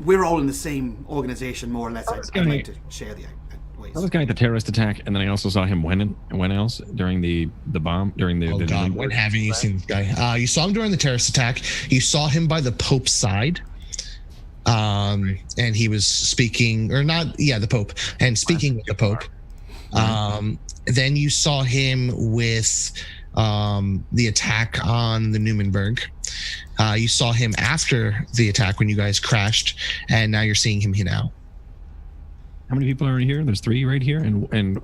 [SPEAKER 1] We're all in the same organization, more or less. I'd like to share the ways.
[SPEAKER 5] I was guy at the terrorist attack, and then I also saw him when else during the bomb during the.
[SPEAKER 3] Oh
[SPEAKER 5] the
[SPEAKER 3] God! When haven't you seen this guy? You saw him during the terrorist attack. You saw him by the Pope's side, and he was speaking, or not? Yeah, the Pope, and speaking with the Pope. Then you saw him with the attack on the Numenberg. You saw him after the attack when you guys crashed, and now you're seeing him here now.
[SPEAKER 5] How many people are in here? There's 3 right here, and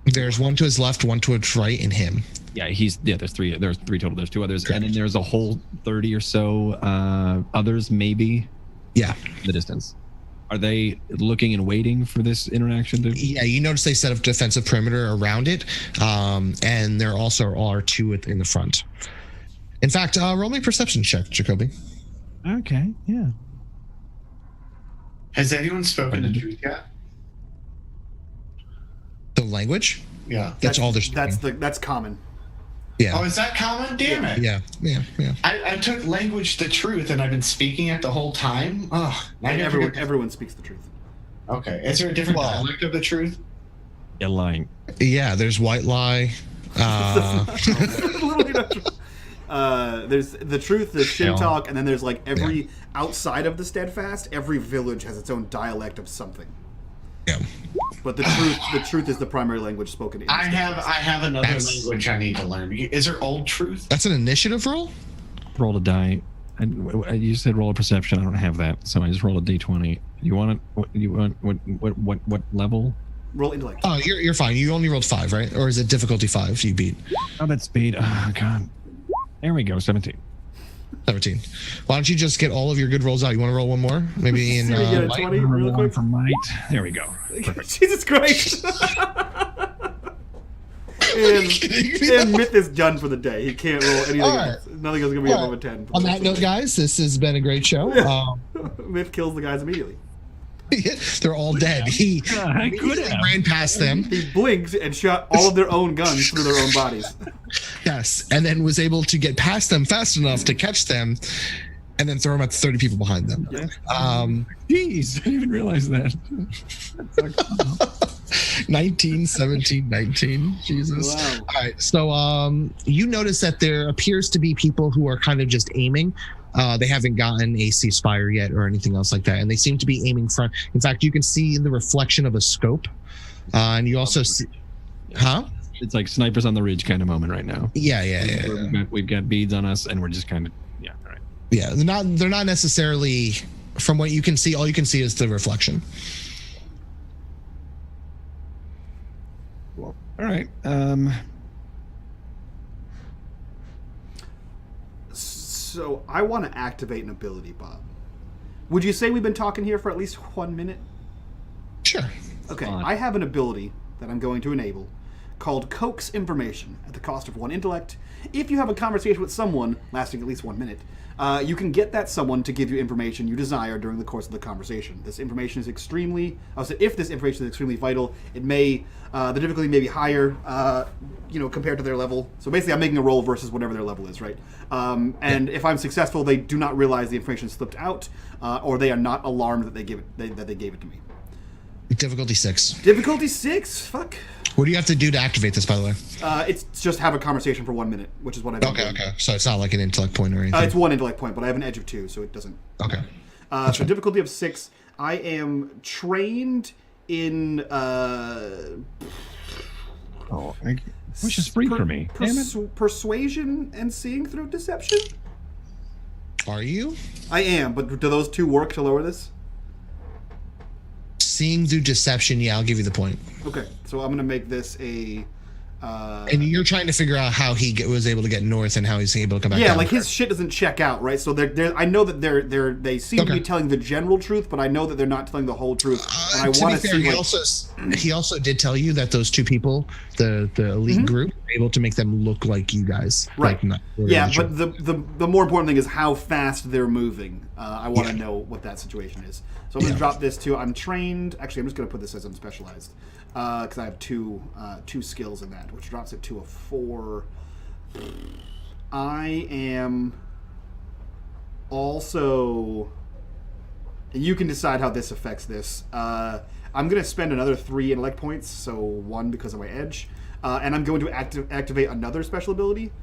[SPEAKER 3] there's 1 to his left, 1 to his right, and him.
[SPEAKER 5] Yeah, there's 3. There's 3 total. There's 2 others, correct. And then there's a whole 30 or so others, maybe.
[SPEAKER 3] Yeah,
[SPEAKER 5] the distance. Are they looking and waiting for this interaction to?
[SPEAKER 3] Yeah, you notice they set up defensive perimeter around it, and there also are 2 in the front. In fact, roll me a perception check, Jacoby.
[SPEAKER 5] Okay, yeah.
[SPEAKER 2] Has anyone spoken the truth yet?
[SPEAKER 3] The language?
[SPEAKER 2] Yeah.
[SPEAKER 3] That's all there's.
[SPEAKER 1] That's common.
[SPEAKER 3] Yeah.
[SPEAKER 2] Oh, is that common? Damn it.
[SPEAKER 3] Yeah.
[SPEAKER 2] I took language the truth and I've been speaking it the whole time. Oh,
[SPEAKER 1] everyone speaks the truth.
[SPEAKER 2] Okay. Is there a different dialect of the truth?
[SPEAKER 5] Yeah, lying.
[SPEAKER 3] Yeah, there's white lie.
[SPEAKER 1] There's the truth, there's shit talk, and then there's like every outside of the Steadfast, every village has its own dialect of something.
[SPEAKER 3] Yeah.
[SPEAKER 1] But the truth is the primary language spoken in.
[SPEAKER 2] I have another language I need to learn. Is there Old Truth?
[SPEAKER 3] That's an initiative roll?
[SPEAKER 5] Roll a die. You said roll a perception. I don't have that, so I just roll a d20. You want it? What level?
[SPEAKER 1] Roll intellect.
[SPEAKER 3] Oh, you're fine. You only rolled 5, right? Or is it difficulty 5 you beat?
[SPEAKER 5] Oh, that's speed. Oh God. There we go. 17. Why don't you just get all of your good rolls out? You want to roll one more? Maybe in
[SPEAKER 1] get a 20 real quick?
[SPEAKER 5] For might. There we go.
[SPEAKER 1] Jesus Christ. and Myth is done for the day. He can't roll anything else. Nothing else is going to be above a 10.
[SPEAKER 3] On that note, guys, this has been a great show.
[SPEAKER 1] Myth kills the guys immediately.
[SPEAKER 3] They're all dead. He ran past them.
[SPEAKER 1] He blinked and shot all of their own guns through their own bodies.
[SPEAKER 3] Yes, and then was able to get past them fast enough to catch them and then throw them at the 30 people behind them.
[SPEAKER 1] Yeah.
[SPEAKER 5] Jeez, I didn't even realize that.
[SPEAKER 3] 19, 17, 19. Jesus.
[SPEAKER 1] Wow.
[SPEAKER 3] All right, so you notice that there appears to be people who are kind of just aiming. They haven't gotten a ceasefire yet or anything else like that, and they seem to be aiming front. In fact, you can see the reflection of a scope, and you also see,
[SPEAKER 5] It's like snipers on the ridge kind of moment right now.
[SPEAKER 3] Yeah.
[SPEAKER 5] We've got beads on us, and we're just kind of all right.
[SPEAKER 3] Yeah, they're not necessarily. From what you can see, all you can see is the reflection.
[SPEAKER 5] All right.
[SPEAKER 1] So I want to activate an ability, Bob. Would you say we've been talking here for at least 1 minute?
[SPEAKER 3] Sure.
[SPEAKER 1] Okay, I have an ability that I'm going to enable called Coax Information at the cost of 1 intellect. If you have a conversation with someone lasting at least 1 minute, you can get that someone to give you information you desire during the course of the conversation. This information is extremely... if this information is extremely vital, it may... the difficulty may be higher, compared to their level. So basically, I'm making a roll versus whatever their level is, right? And if I'm successful, they do not realize the information slipped out, or they are not alarmed that they gave it to me.
[SPEAKER 3] Difficulty 6.
[SPEAKER 1] Difficulty 6? Fuck.
[SPEAKER 3] What do you have to do to activate this, by the way?
[SPEAKER 1] It's just have a conversation for 1 minute, which is what I've been doing.
[SPEAKER 3] Okay. So it's not like an intellect point or anything?
[SPEAKER 1] It's 1 intellect point, but I have an edge of 2, so it doesn't...
[SPEAKER 3] Okay.
[SPEAKER 1] So difficulty of 6. I am trained in...
[SPEAKER 5] which is free for me.
[SPEAKER 1] Persuasion and seeing through deception?
[SPEAKER 3] Are you?
[SPEAKER 1] I am, but do those 2 work to lower this?
[SPEAKER 3] Seeing through deception, yeah, I'll give you the point.
[SPEAKER 1] Okay, so I'm going to make this a...
[SPEAKER 3] and you're trying to figure out how he was able to get north and how he's able to come back
[SPEAKER 1] Yeah,
[SPEAKER 3] down.
[SPEAKER 1] like his shit doesn't check out, right? So I know that they seem to be telling the general truth, but I know that they're not telling the whole truth. And I want to see.
[SPEAKER 3] He also did tell you that those 2 people, the elite group, were able to make them look like you guys.
[SPEAKER 1] Right.
[SPEAKER 3] Like,
[SPEAKER 1] yeah, but the more important thing is how fast they're moving. I want to know what that situation is. So I'm going to drop this to I'm trained. Actually, I'm just going to put this as I'm specialized. Because I have two skills in that, which drops it to a 4. I am also, and you can decide how this affects this. I'm going to spend another 3 intellect points, so 1 because of my edge, and I'm going to activate another special ability,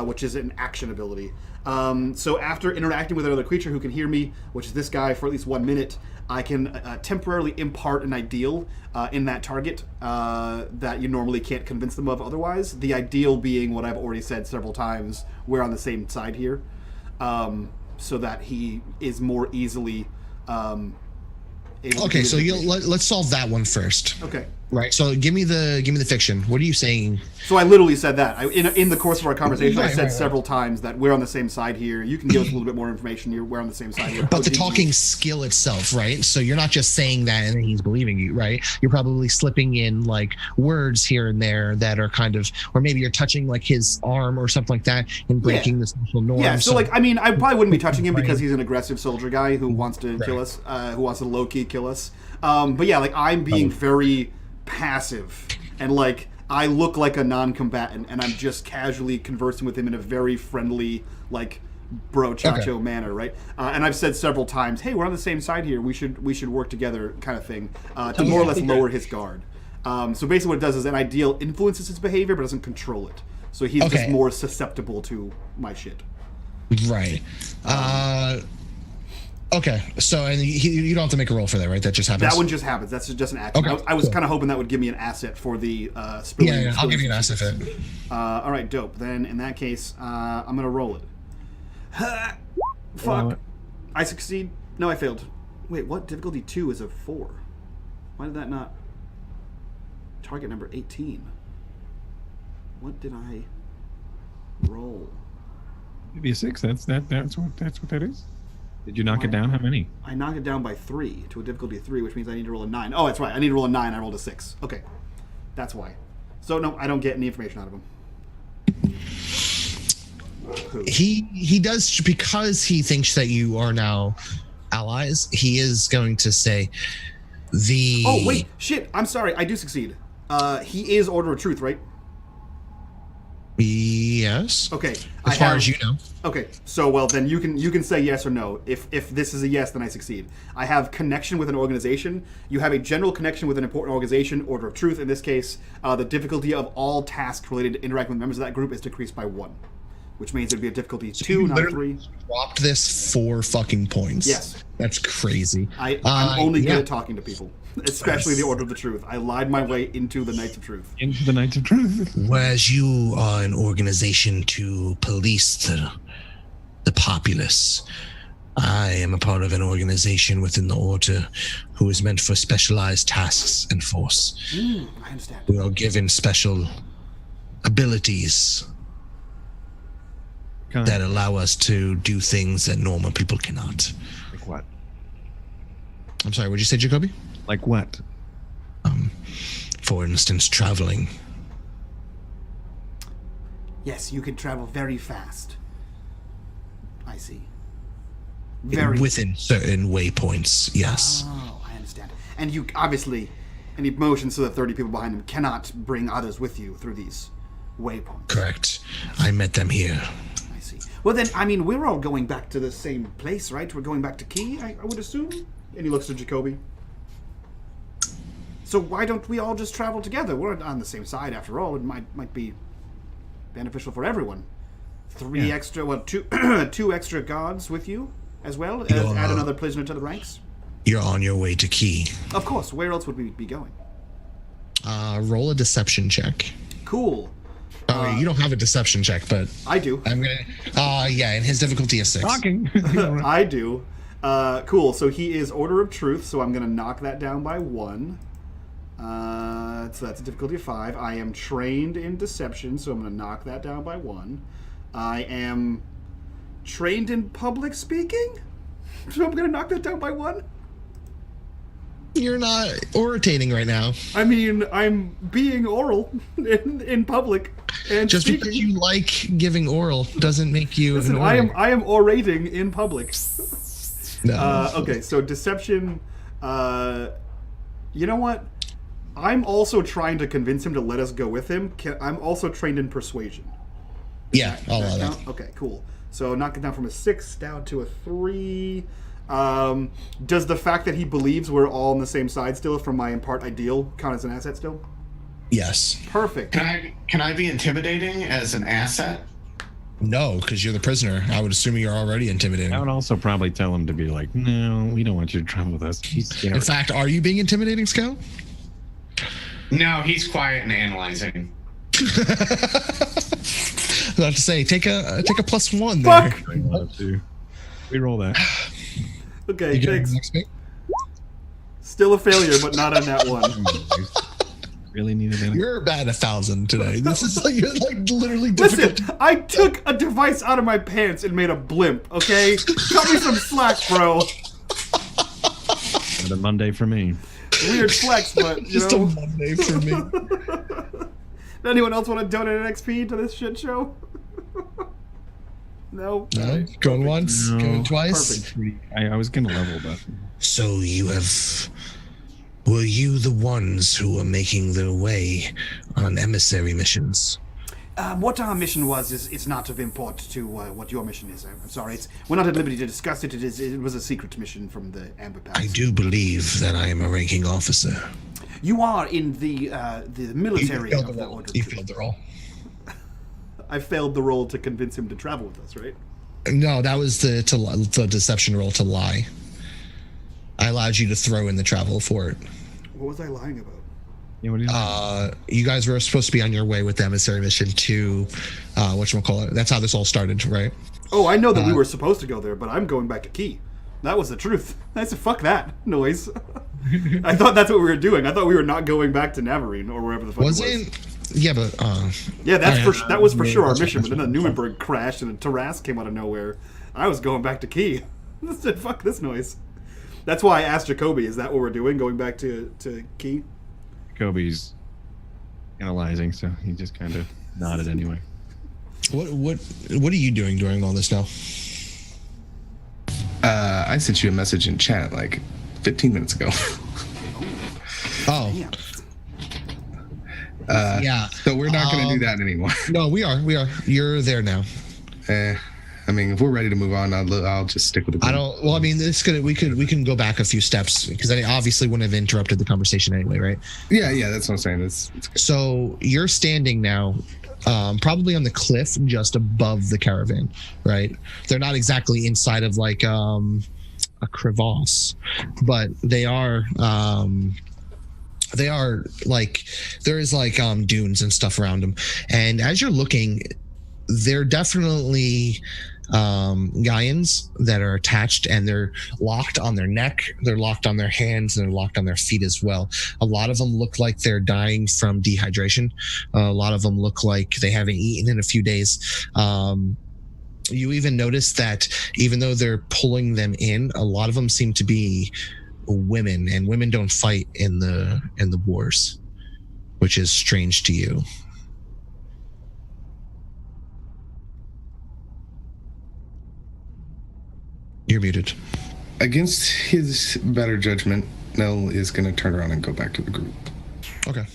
[SPEAKER 1] which is an action ability. So after interacting with another creature who can hear me, which is this guy, for at least 1 minute, I can temporarily impart an ideal in that target that you normally can't convince them of otherwise. The ideal being what I've already said several times, we're on the same side here, so that he is more easily able
[SPEAKER 3] Okay, so let's solve that one first.
[SPEAKER 1] Okay.
[SPEAKER 3] Right. So give me the fiction. What are you saying?
[SPEAKER 1] So I literally said that. In the course of our conversation, I said several times that we're on the same side here. You can give us a little bit more information. We're on the same side here.
[SPEAKER 3] But the talking skill itself, right? So you're not just saying that and then he's believing you, right? You're probably slipping in like words here and there that are kind of, or maybe you're touching like his arm or something like that and breaking the social norm.
[SPEAKER 1] Yeah, so like, I mean, I probably wouldn't be touching him because he's an aggressive soldier guy who wants to kill us, who wants to low-key kill us. But yeah, like I'm being very passive and like I look like a non-combatant and I'm just casually conversing with him in a very friendly like bro chacho manner, right? And I've said several times, hey, we're on the same side here, we should work together kind of thing, to more or less lower his guard. So basically what it does is an ideal influences his behavior but doesn't control it, so he's just more susceptible to my shit.
[SPEAKER 3] Right. Okay, so and you don't have to make a roll for that, right? That just happens.
[SPEAKER 1] That one just happens. That's just an action. Okay, I was kind of hoping that would give me an asset for the spilling.
[SPEAKER 3] Yeah, I'll give you an asset for it.
[SPEAKER 1] All right, dope. Then in that case, I'm gonna roll it. Fuck. I succeed. No, I failed. Wait, what? Difficulty 2 is a 4. Why did that not? Target number 18. What did I roll?
[SPEAKER 5] Maybe a 6. That's what that is. Did you knock it down? How many?
[SPEAKER 1] I knocked it down by 3 to a difficulty of 3, which means I need to roll a 9. Oh, that's right. I need to roll a 9. I rolled a 6. Okay. That's why. So, no, I don't get any information out of him.
[SPEAKER 3] He does, because he thinks that you are now allies, he is going to say the...
[SPEAKER 1] Oh, wait. Shit. I'm sorry. I do succeed. He is Order of Truth, right?
[SPEAKER 3] Yes.
[SPEAKER 1] Okay.
[SPEAKER 3] As far as you know.
[SPEAKER 1] Okay. So, well, then you can say yes or no. If this is a yes, then I succeed. I have connection with an organization. You have a general connection with an important organization, Order of Truth. In this case, the difficulty of all tasks related to interacting with members of that group is decreased by 1, which means it'd be a difficulty 2, not 3.
[SPEAKER 3] Dropped this 4 fucking points.
[SPEAKER 1] Yes.
[SPEAKER 3] That's crazy.
[SPEAKER 1] I'm only good at talking to people, especially the Order of the Truth. I lied my way into the Knights of Truth.
[SPEAKER 5] Into the Knights of Truth.
[SPEAKER 3] Whereas you are an organization to police the populace, I am a part of an organization within the Order who is meant for specialized tasks and force.
[SPEAKER 1] I understand.
[SPEAKER 3] We are given special abilities that allow us to do things that normal people cannot.
[SPEAKER 5] Like what?
[SPEAKER 3] I'm sorry, what'd you say, Jacoby?
[SPEAKER 5] Like what?
[SPEAKER 3] For instance, traveling.
[SPEAKER 1] Yes, you can travel very fast. I see.
[SPEAKER 3] Within certain waypoints, yes.
[SPEAKER 1] Oh, I understand. And you obviously, and he motions so that 30 people behind him cannot bring others with you through these waypoints.
[SPEAKER 3] Correct. I met them here.
[SPEAKER 1] I see. Well then, I mean, we're all going back to the same place, right? We're going back to Key, I would assume? And he looks to Jacoby. So why don't we all just travel together? We're on the same side after all. It might be beneficial for everyone. Two extra guards with you as well? Add another prisoner to the ranks?
[SPEAKER 3] You're on your way to Key.
[SPEAKER 1] Of course. Where else would we be going?
[SPEAKER 3] Roll a deception check.
[SPEAKER 1] Cool.
[SPEAKER 3] You don't have a deception check, but
[SPEAKER 1] I do.
[SPEAKER 3] I'm gonna. Yeah, and his difficulty is 6.
[SPEAKER 5] Talking.
[SPEAKER 1] I do. Cool. So he is Order of Truth, so I'm gonna knock that down by 1. So that's a difficulty of 5. I am trained in deception, so I'm gonna knock that down by 1. I am trained in public speaking, so I'm gonna knock that down by 1.
[SPEAKER 3] You're not orating right now.
[SPEAKER 1] I mean, I'm being oral in public. And
[SPEAKER 3] just
[SPEAKER 1] speaking.
[SPEAKER 3] because you like giving oral doesn't make you.
[SPEAKER 1] Listen, I am orating in public.
[SPEAKER 3] No.
[SPEAKER 1] Okay, so deception. You know what? I'm also trying to convince him to let us go with him. I'm also trained in persuasion.
[SPEAKER 3] Yeah, I'll allow that.
[SPEAKER 1] Okay, cool. So knock it down from a 6 down to a 3. Does the fact that he believes we're all on the same side still from my impart ideal count as an asset still?
[SPEAKER 3] Yes.
[SPEAKER 1] Perfect.
[SPEAKER 2] Can I be intimidating as an asset?
[SPEAKER 3] No, because you're the prisoner. I would assume you're already intimidating.
[SPEAKER 5] I would also probably tell him to be like, no, we don't want you to travel with us.
[SPEAKER 3] In fact, are you being intimidating, Scout?
[SPEAKER 2] No, he's quiet and analyzing.
[SPEAKER 3] Not to say, take a +1
[SPEAKER 1] Fuck!
[SPEAKER 3] there.
[SPEAKER 5] We roll that.
[SPEAKER 1] Okay, thanks. Still a failure, but not on that one.
[SPEAKER 5] Really needed that.
[SPEAKER 3] You're about 1,000 today. This is like you're like literally difficult.
[SPEAKER 1] Listen, I took a device out of my pants and made a blimp. Okay, cut me some slack, bro.
[SPEAKER 5] Another Monday for me.
[SPEAKER 1] Weird flex, but you
[SPEAKER 3] Just
[SPEAKER 1] know.
[SPEAKER 3] a Monday for me.
[SPEAKER 1] Anyone else want to donate an XP to this shit show? No.
[SPEAKER 3] No, going once, going twice.
[SPEAKER 1] Perfect.
[SPEAKER 5] I was gonna level, but
[SPEAKER 3] So were you the ones who were making their way on emissary missions?
[SPEAKER 1] What our mission was is it's not of import to what your mission is. I'm sorry, we're not at liberty to discuss it. It was a secret mission from the Amber Pass.
[SPEAKER 3] I do believe that I am a ranking officer.
[SPEAKER 1] You are in the military
[SPEAKER 3] You
[SPEAKER 1] of the Order.
[SPEAKER 3] You failed the role.
[SPEAKER 1] I failed the role to convince him to travel with us, right?
[SPEAKER 3] No, that was the deception roll to lie. I allowed you to throw in the travel for it.
[SPEAKER 1] What was I lying about?
[SPEAKER 5] yeah, what do you
[SPEAKER 3] You guys were supposed to be on your way with the emissary mission to whatchamacallit. That's how this all started, right?
[SPEAKER 1] Oh, I know that we were supposed to go there, but I'm going back to Key. That was the truth. I said, fuck that noise. I thought that's what we were doing. I thought we were not going back to Navarine or wherever the fuck it was.
[SPEAKER 3] Yeah, but
[SPEAKER 1] yeah, that was for sure our mission. But then the Numenberg crashed and the Taras came out of nowhere. I was going back to Key. I said, fuck this noise. That's why I asked Jacoby, is that what we're doing, going back to Key?
[SPEAKER 5] Kobe's analyzing, so he just kind of nodded anyway.
[SPEAKER 3] what are you doing during all this now?
[SPEAKER 4] I sent you a message in chat like 15 minutes ago.
[SPEAKER 3] Oh.
[SPEAKER 1] Yeah.
[SPEAKER 3] Yeah.
[SPEAKER 4] So we're not going to do that anymore.
[SPEAKER 3] No, we are. You're there now.
[SPEAKER 4] I mean, if we're ready to move on, I'll just stick with the group.
[SPEAKER 3] Well, I mean, we can go back a few steps because I obviously wouldn't have interrupted the conversation anyway, right?
[SPEAKER 4] Yeah, that's what I'm saying. It's good.
[SPEAKER 3] So you're standing now, probably on the cliff just above the caravan, right? They're not exactly inside of like a crevasse, but they are like there is like dunes and stuff around them. And as you're looking, they're definitely Gaians that are attached, and they're locked on their neck, they're locked on their hands, and they're locked on their feet as well. A lot of them look like they're dying from dehydration. A lot of them look like they haven't eaten in a few days. You even notice that even though they're pulling them in, a lot of them seem to be women, and women don't fight in the wars, which is strange to you. You're muted.
[SPEAKER 4] Against his better judgment, Nell is going to turn around and go back to the group.
[SPEAKER 3] Okay.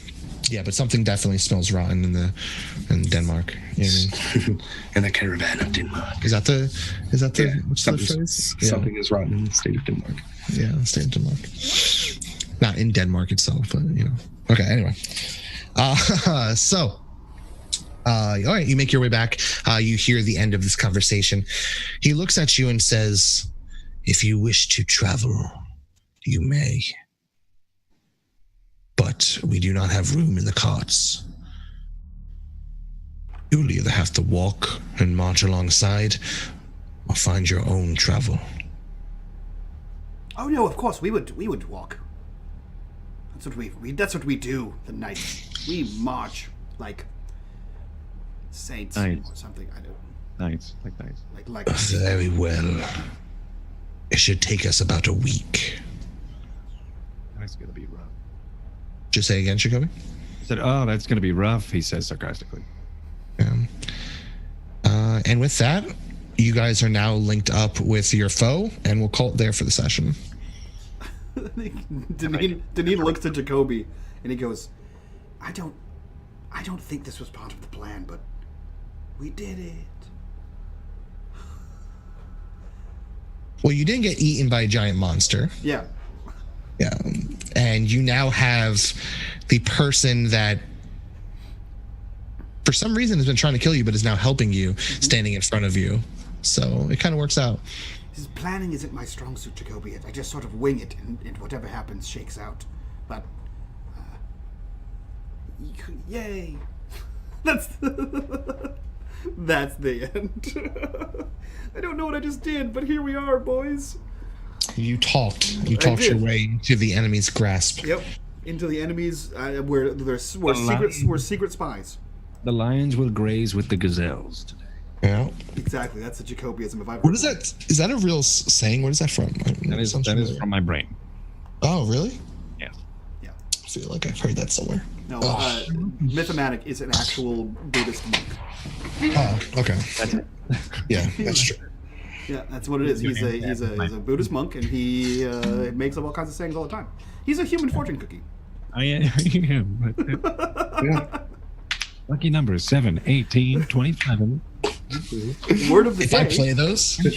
[SPEAKER 3] Yeah, but something definitely smells rotten in Denmark. You know what I mean?
[SPEAKER 4] In the caravan of Denmark.
[SPEAKER 3] Is that the what's the phrase?
[SPEAKER 4] Something is rotten in the state of Denmark.
[SPEAKER 3] Yeah, the state of Denmark. Not in Denmark itself, but you know. Okay, anyway. All right, you make your way back. You hear the end of this conversation. He looks at you and says, "If you wish to travel, you may. But we do not have room in the carts. You'll either have to walk and march alongside, or find your own travel."
[SPEAKER 1] Oh no, of course we would walk. That's what we do. The knights, we march like saints or something. I don't.
[SPEAKER 5] Knights, like knights.
[SPEAKER 1] Like.
[SPEAKER 3] Very well. It should take us about a week.
[SPEAKER 5] That's gonna be rough.
[SPEAKER 3] Just say again, Jacoby.
[SPEAKER 5] I said, "Oh, that's gonna be rough," he says sarcastically.
[SPEAKER 3] And with that, you guys are now linked up with your foe, and we'll call it there for the session.
[SPEAKER 1] Deneen looks to Jacoby, and he goes, I don't think this was part of the plan, but we did it.
[SPEAKER 3] Well, you didn't get eaten by a giant monster.
[SPEAKER 1] Yeah.
[SPEAKER 3] Yeah. And you now have the person that for some reason has been trying to kill you, but is now helping you, standing in front of you. So it kind of works out.
[SPEAKER 1] His planning isn't my strong suit, Jacoby. I just sort of wing it, and whatever happens shakes out. But, yay! That's the end. I don't know what I just did, but here we are, boys.
[SPEAKER 3] You talked your way into the enemy's grasp.
[SPEAKER 1] Yep, into the enemies where secret spies.
[SPEAKER 5] The lions will graze with the gazelles today.
[SPEAKER 3] Yeah,
[SPEAKER 1] exactly. That's a Jacobyism. If I've
[SPEAKER 3] what is that? Is that a real saying? Where is that from?
[SPEAKER 5] That is from my brain.
[SPEAKER 3] Oh, really?
[SPEAKER 5] Yeah.
[SPEAKER 1] Yeah.
[SPEAKER 3] I feel like I've heard that somewhere.
[SPEAKER 1] No, Mythomatic is an actual Buddhist monk.
[SPEAKER 3] Oh, okay.
[SPEAKER 5] That's it.
[SPEAKER 3] Yeah, that's true.
[SPEAKER 1] Yeah, that's what it is. He's a Buddhist monk, and he makes up all kinds of sayings all the time. He's a human fortune cookie.
[SPEAKER 5] I am.
[SPEAKER 4] Yeah.
[SPEAKER 5] Lucky numbers 7, 18, 27.
[SPEAKER 1] Word of the
[SPEAKER 3] if
[SPEAKER 1] day.
[SPEAKER 3] I play those,
[SPEAKER 4] he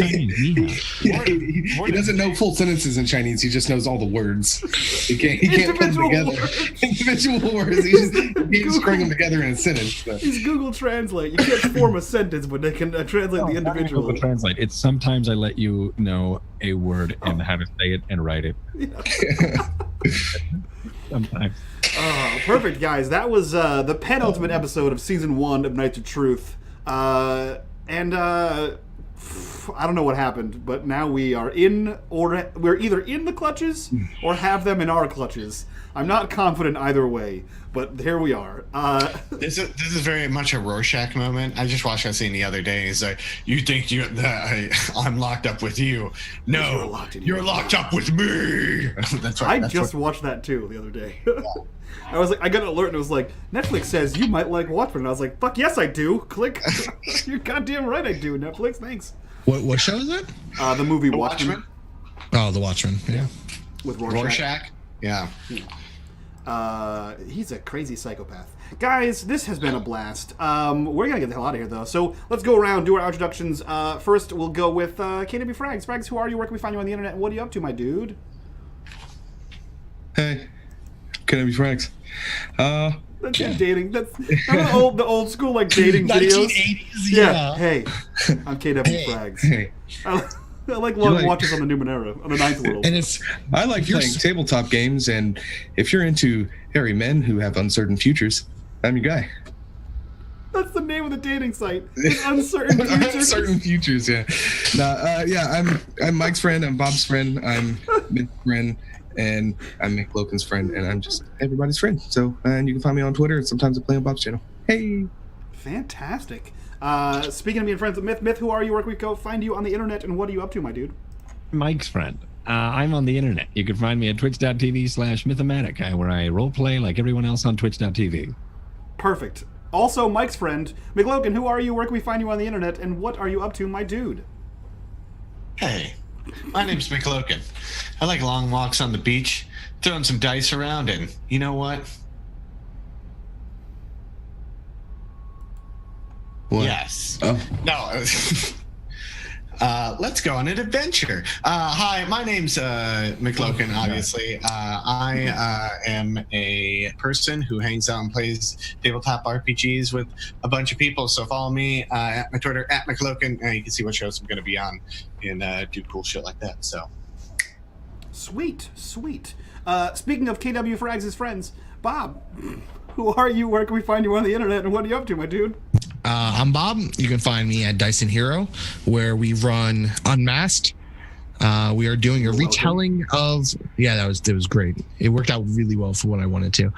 [SPEAKER 4] doesn't know full sentences in Chinese. He just knows all the words. He can't put them together. Individual words. He just string them together in a sentence. So.
[SPEAKER 1] He's Google Translate. You can't form a sentence, but they can translate the individual.
[SPEAKER 5] Google Translate. It's sometimes I let you know a word and how to say it and write it.
[SPEAKER 1] Yeah.
[SPEAKER 5] Sometimes.
[SPEAKER 1] Perfect, guys. That was the penultimate episode of Season 1 of Knights of Truth. I don't know what happened, but now we are we're either in the clutches or have them in our clutches. I'm not confident either way, but here we are.
[SPEAKER 2] This is very much a Rorschach moment. I just watched that scene the other day. It's like, you think I'm locked up with you? No, you're locked up with me. That's right.
[SPEAKER 1] I just watched that too the other day. I was like, I got an alert and it was like, Netflix says you might like Watchmen. And I was like, fuck yes I do. Click. You're goddamn right I do. Netflix, thanks.
[SPEAKER 3] What show is that?
[SPEAKER 1] The movie Watchmen.
[SPEAKER 3] Oh, The Watchmen. Yeah.
[SPEAKER 1] With
[SPEAKER 2] Rorschach. Yeah.
[SPEAKER 1] He's a crazy psychopath. Guys, this has been a blast. We're gonna get the hell out of here though. So let's go around, do our introductions. First, we'll go with KW Frags. Frags, who are you? Where can we find you on the internet? What are you up to, my dude?
[SPEAKER 4] Hey, KW Frags.
[SPEAKER 1] That's dating. That's the old school like dating videos.
[SPEAKER 3] 1980s.
[SPEAKER 1] Yeah. Hey, I'm KW Frags.
[SPEAKER 4] Hey.
[SPEAKER 1] I like long watches on the Numenera, on the Ninth World.
[SPEAKER 3] And
[SPEAKER 4] I like playing tabletop games, and if you're into hairy men who have uncertain futures, I'm your guy.
[SPEAKER 1] That's the name of the dating site. It's Uncertain Futures.
[SPEAKER 4] Uncertain Futures, yeah. I'm Mike's friend. I'm Bob's friend. I'm Mitt's friend. And I'm McLoken's friend. And I'm just everybody's friend. So, and you can find me on Twitter. And sometimes I play on Bob's channel. Hey.
[SPEAKER 1] Fantastic. Speaking of being friends with Myth, who are you? Where can we go find you on the internet? And what are you up to, my dude?
[SPEAKER 5] Mike's friend. I'm on the internet. You can find me at twitch.tv/mythomatic, where I roleplay like everyone else on twitch.tv.
[SPEAKER 1] Perfect. Also, Mike's friend, McLoken, who are you? Where can we find you on the internet? And what are you up to, my dude?
[SPEAKER 2] Hey, my name's McLoken. I like long walks on the beach, throwing some dice around, and you know what?
[SPEAKER 4] What?
[SPEAKER 2] Yes.
[SPEAKER 4] Oh.
[SPEAKER 2] No. Let's go on an adventure. Hi, my name's McLoken, obviously. I am a person who hangs out and plays tabletop RPGs with a bunch of people. So follow me at my Twitter, at McLoken. You can see what shows I'm going to be on and do cool shit like that. So,
[SPEAKER 1] Sweet. Speaking of KW Frags' friends, Bob, who are you? Where can we find you on the internet? And what are you up to, my dude?
[SPEAKER 3] I'm Bob. You can find me at Dyson Hero, where we run Unmasked. We are doing a retelling of it was great. It worked out really well for what I wanted to.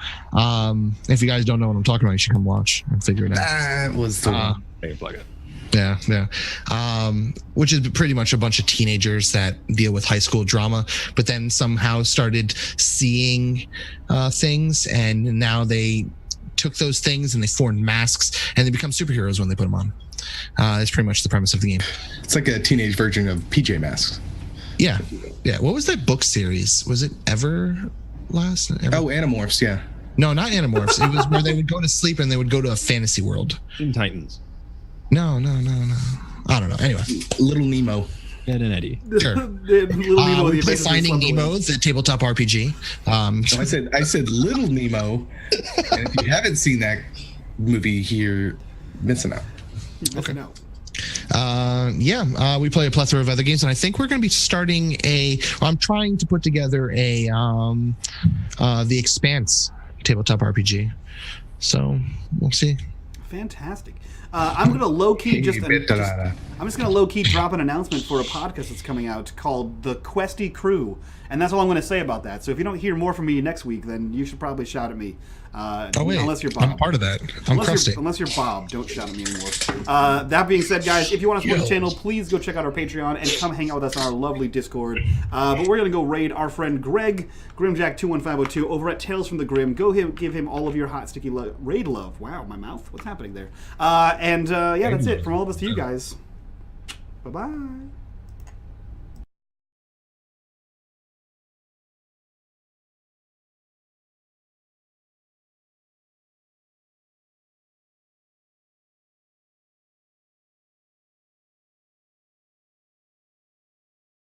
[SPEAKER 3] If you guys don't know what I'm talking about, you should come watch and figure it out.
[SPEAKER 4] That was the one.
[SPEAKER 5] Plug it.
[SPEAKER 3] Yeah. Which is pretty much a bunch of teenagers that deal with high school drama, but then somehow started seeing things, and now they took those things and they formed masks and they become superheroes when they put them on. That's pretty much the premise of the game.
[SPEAKER 4] It's like a teenage version of PJ Masks.
[SPEAKER 3] Yeah. What was that book series? Was it Everlast?
[SPEAKER 4] Oh, Animorphs, yeah.
[SPEAKER 3] No, not Animorphs. It was where they would go to sleep and they would go to a fantasy world.
[SPEAKER 5] Teen Titans.
[SPEAKER 3] No. I don't know. Anyway.
[SPEAKER 4] Little Nemo.
[SPEAKER 5] Ed and Eddie.
[SPEAKER 3] Sure. We play Finding Nemo, the tabletop RPG.
[SPEAKER 4] So I said Little Nemo, and if you haven't seen that movie, you're missing out.
[SPEAKER 3] We play a plethora of other games, and I think we're going to be starting I'm trying to put together a The Expanse tabletop RPG. So we'll see.
[SPEAKER 1] Fantastic. I'm gonna low key I'm just gonna low key drop an announcement for a podcast that's coming out called The Questy Crew, and that's all I'm gonna say about that. So if you don't hear more from me next week, then you should probably shout at me. Unless you're Bob.
[SPEAKER 3] I'm part of that. I'm crusty.
[SPEAKER 1] Unless you're Bob, don't shout at me anymore. That being said, guys, if you want to support the channel, please go check out our Patreon and come hang out with us on our lovely Discord. But we're going to go raid our friend Greg, Grimjack21502, over at Tales from the Grim. Go give him all of your hot, sticky raid love. Wow, my mouth. What's happening there? That's it. From all of us to you guys. Bye-bye.